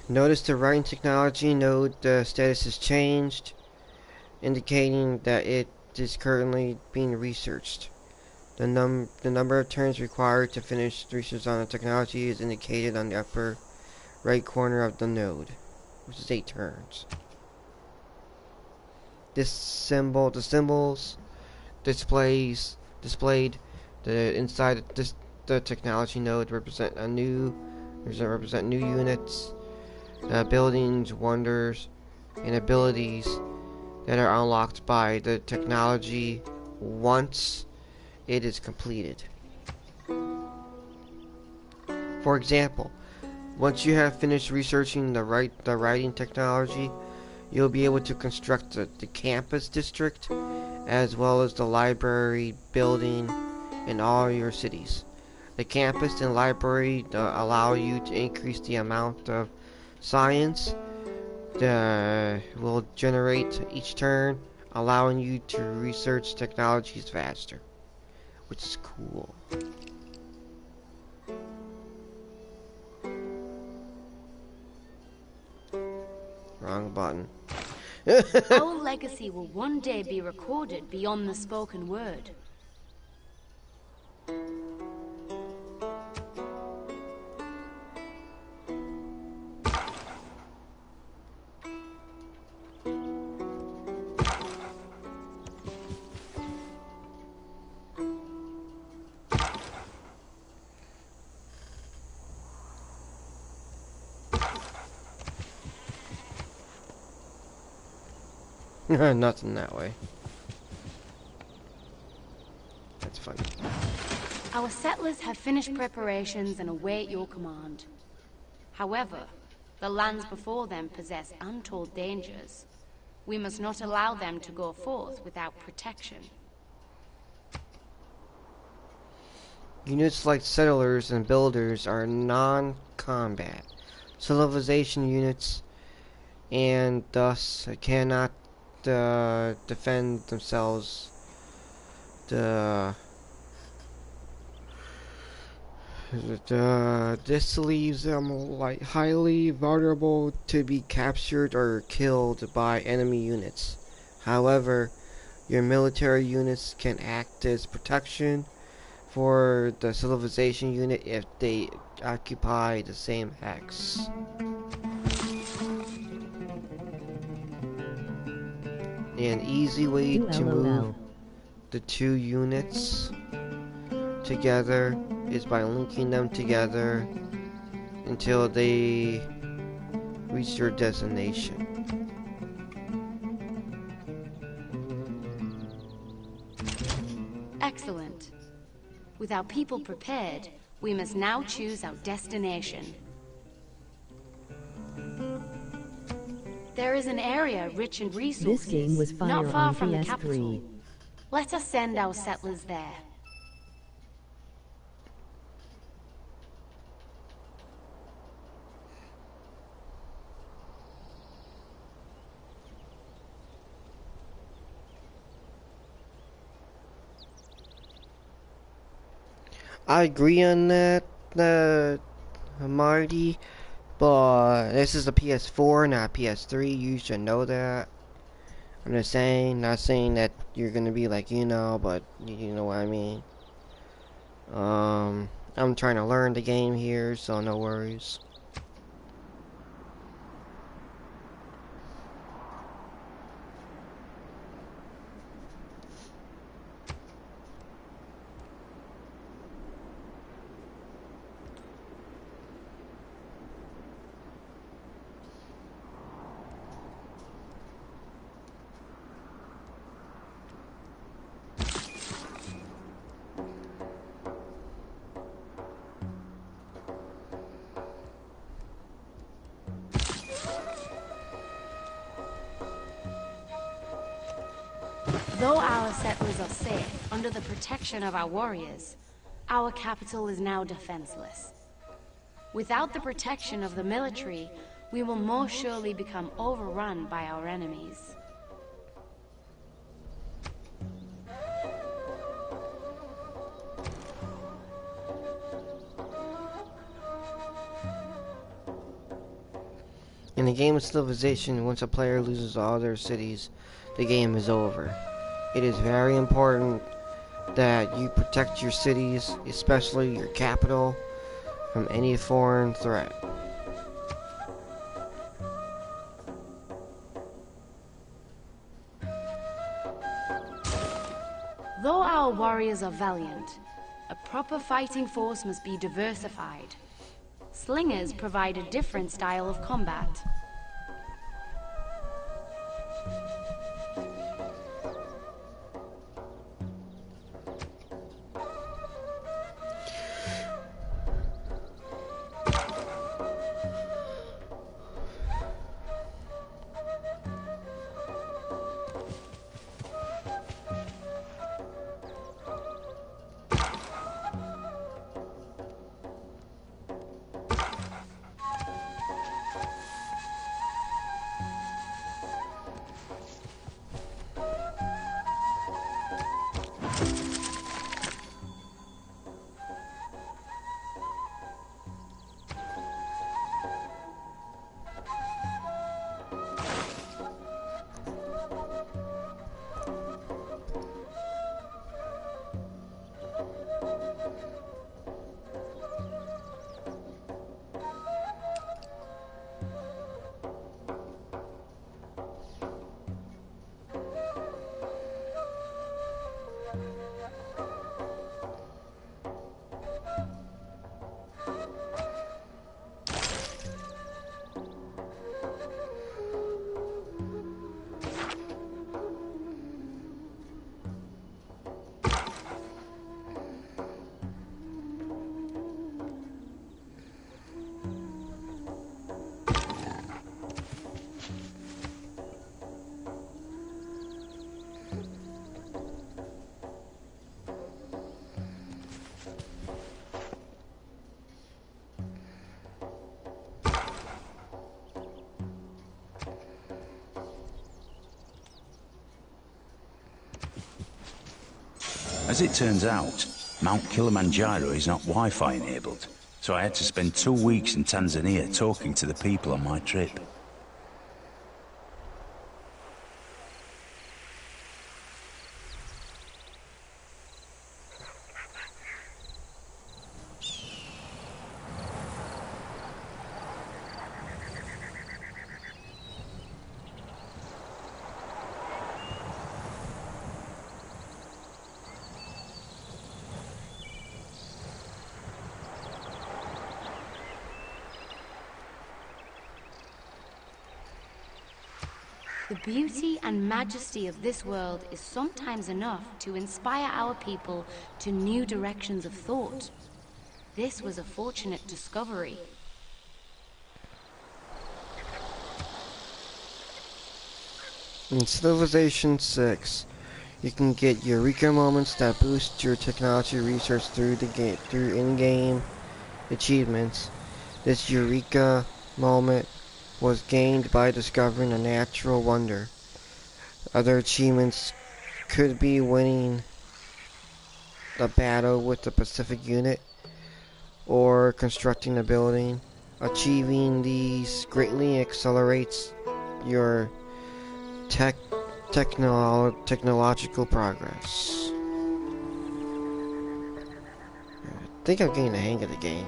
Notice the writing technology node status has changed, indicating that it is currently being researched. The number of turns required to finish research on the technology is indicated on the upper right corner of the node, which is 8 turns. The symbols displayed inside the technology node represent new units, buildings, wonders, and abilities that are unlocked by the technology once it is completed. For example, once you have finished researching the writing technology, you'll be able to construct the campus district, as well as the library building in all your cities. The campus and library allow you to increase the amount of science that will generate each turn, allowing you to research technologies faster, which is cool. Wrong button. Our legacy will one day be recorded beyond the spoken word. Nothing that way. That's funny. Our settlers have finished preparations and await your command. However, the lands before them possess untold dangers. We must not allow them to go forth without protection. Units like settlers and builders are non-combat civilization units, and thus cannot defend themselves. This leaves them highly vulnerable to be captured or killed by enemy units. However, your military units can act as protection for the civilization unit if they occupy the same hex. An easy way to move the two units together is by linking them together until they reach your destination. Excellent. With our people prepared, we must now choose our destination. There is an area rich in resources, This game was fire not far on from the PS3. capital. Let us send our settlers there. I agree on that, Marty, but this is a PS4, not PS3. You should know that. I'm just saying, not saying that you're gonna be like, but you know what I mean. I'm trying to learn the game here, so no worries. Though our settlers are safe under the protection of our warriors, our capital is now defenseless. Without the protection of the military, we will most surely become overrun by our enemies. In the game of Civilization, once a player loses all their cities, the game is over. It is very important that you protect your cities, especially your capital, from any foreign threat. Though our warriors are valiant, a proper fighting force must be diversified. Slingers provide a different style of combat. As it turns out, Mount Kilimanjaro is not Wi-Fi enabled, so I had to spend 2 weeks in Tanzania talking to the people on my trip. The beauty and majesty of this world is sometimes enough to inspire our people to new directions of thought. This was a fortunate discovery. In Civilization 6, you can get Eureka moments that boost your technology research through in-game achievements. This Eureka moment was gained by discovering a natural wonder. Other achievements could be winning the battle with the Pacific unit or constructing a building. Achieving these greatly accelerates your technological progress. I think I'm getting the hang of the game.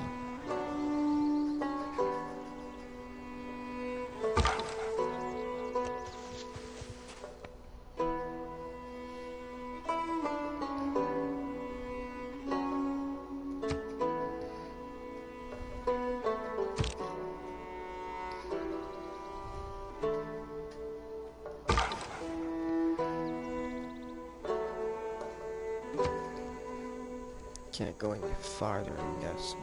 Can't go any farther, I'm guessing.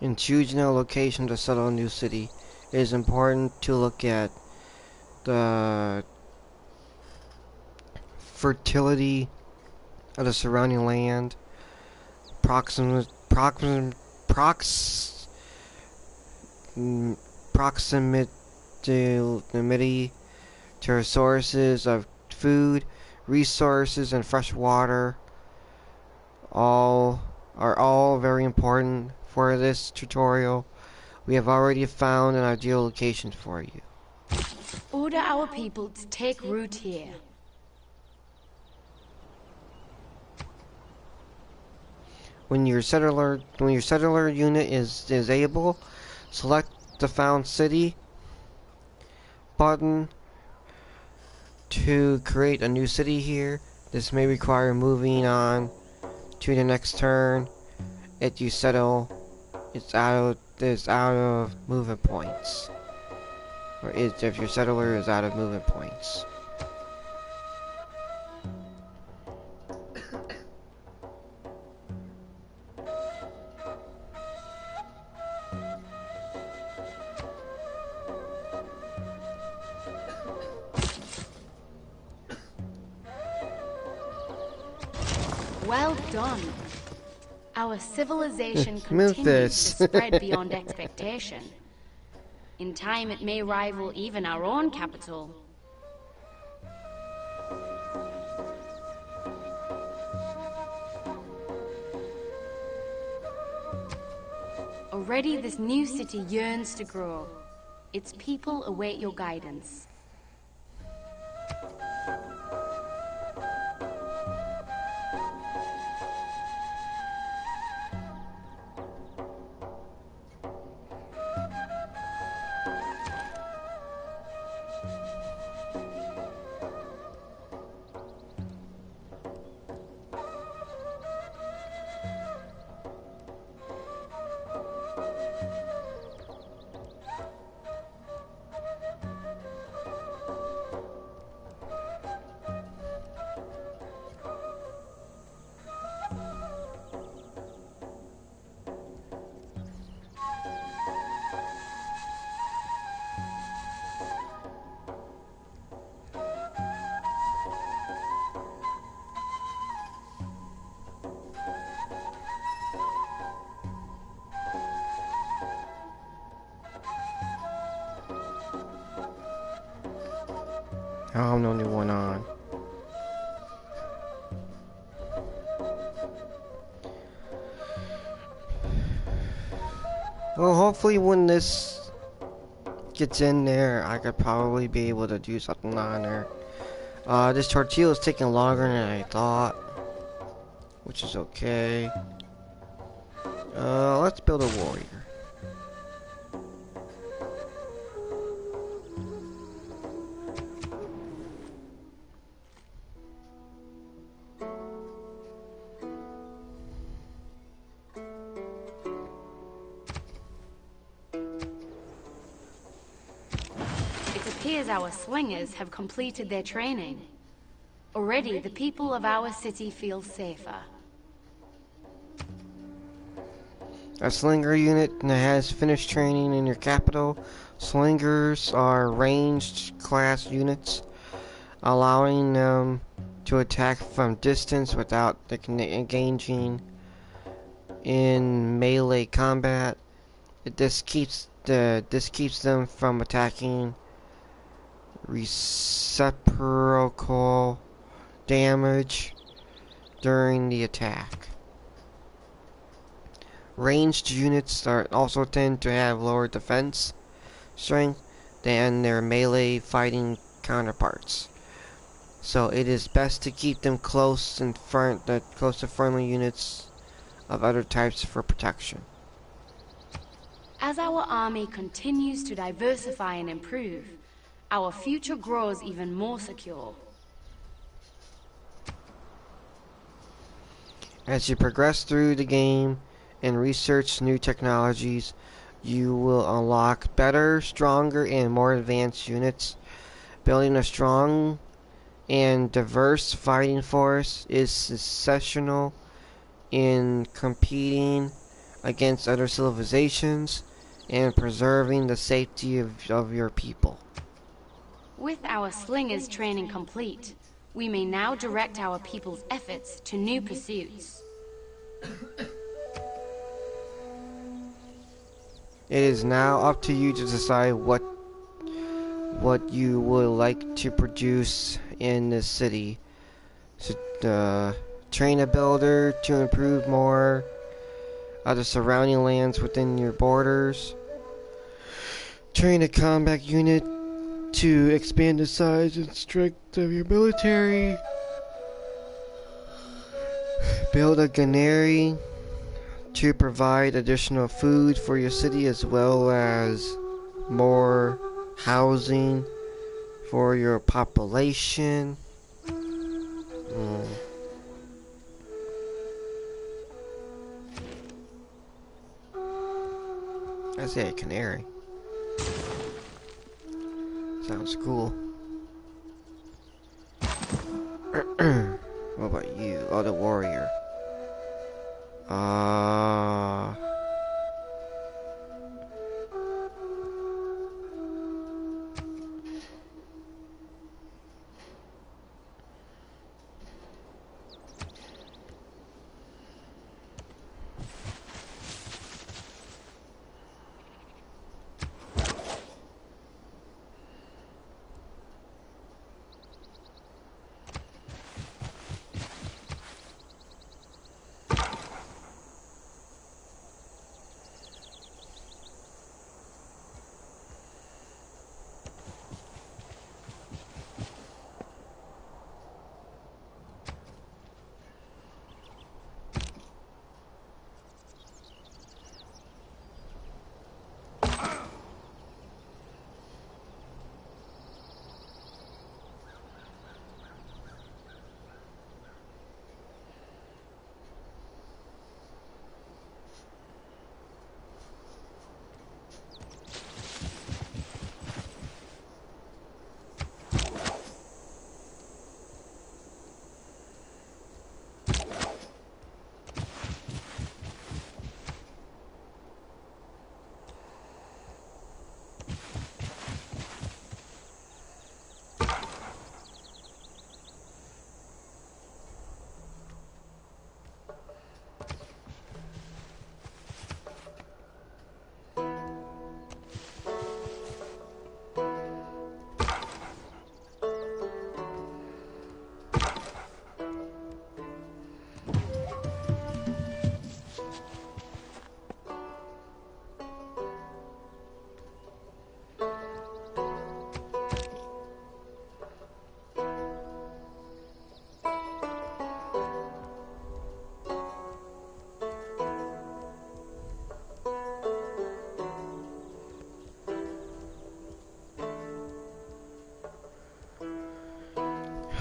In choosing a location to settle a new city, it is important to look at the fertility of the surrounding land, proximity to sources of food, resources, and fresh water. All very important for this tutorial. We have already found an ideal location for you. Order our people to take root here. When your settler unit is able, select the Found City button to create a new city here. This may require moving on to the next turn. If you settle, it's out of movement points, or if your settler is out of movement points. Well done. Our civilization Move continues this. to spread beyond expectation. In time, it may rival even our own capital. Already, this new city yearns to grow. Its people await your guidance. Oh, I'm the only one on. Well, hopefully when this gets in there, I could probably be able to do something on there. This tortilla is taking longer than I thought, which is okay. Let's build a warrior. It appears our slingers have completed their training. Already, the people of our city feel safer. A slinger unit that has finished training in your capital. Slingers are ranged class units, allowing them to attack from distance without engaging in melee combat. This keeps them from attacking reciprocal damage during the attack. Ranged units also tend to have lower defense strength than their melee fighting counterparts, so it is best to keep them close to friendly units of other types for protection. As our army continues to diversify and improve, our future grows even more secure. As you progress through the game and research new technologies, you will unlock better, stronger, and more advanced units. Building a strong and diverse fighting force is essential in competing against other civilizations and preserving the safety of your people. With our slingers training complete, we may now direct our people's efforts to new pursuits. It is now up to you to decide what you would like to produce in this city. So, train a builder to improve more of the surrounding lands within your borders. Train a combat unit to expand the size and strength of your military. Build a granary to provide additional food for your city, as well as more housing for your population. I say a canary. Sounds cool. What about you? Oh, the warrior.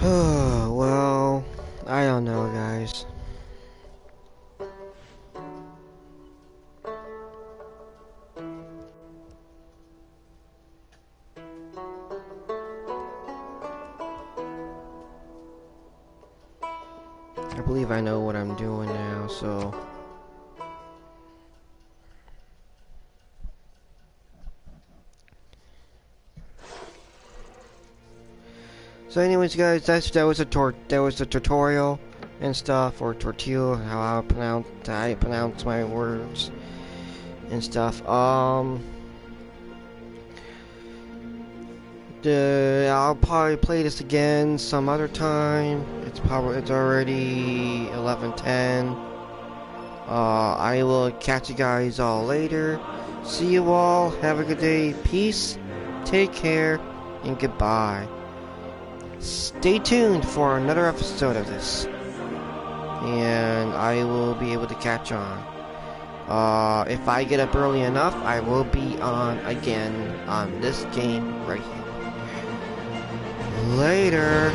Well, I don't know, guys. I believe I know what I'm doing now, so... So anyways, guys, that was a tutorial and stuff, or tortilla, how I pronounce my words and stuff. I'll probably play this again some other time. It's already 11:10. I will catch you guys all later. See you all. Have a good day. Peace. Take care, and goodbye. Stay tuned for another episode of this, and I will be able to catch on. If I get up early enough, I will be on again on this game right here. Later.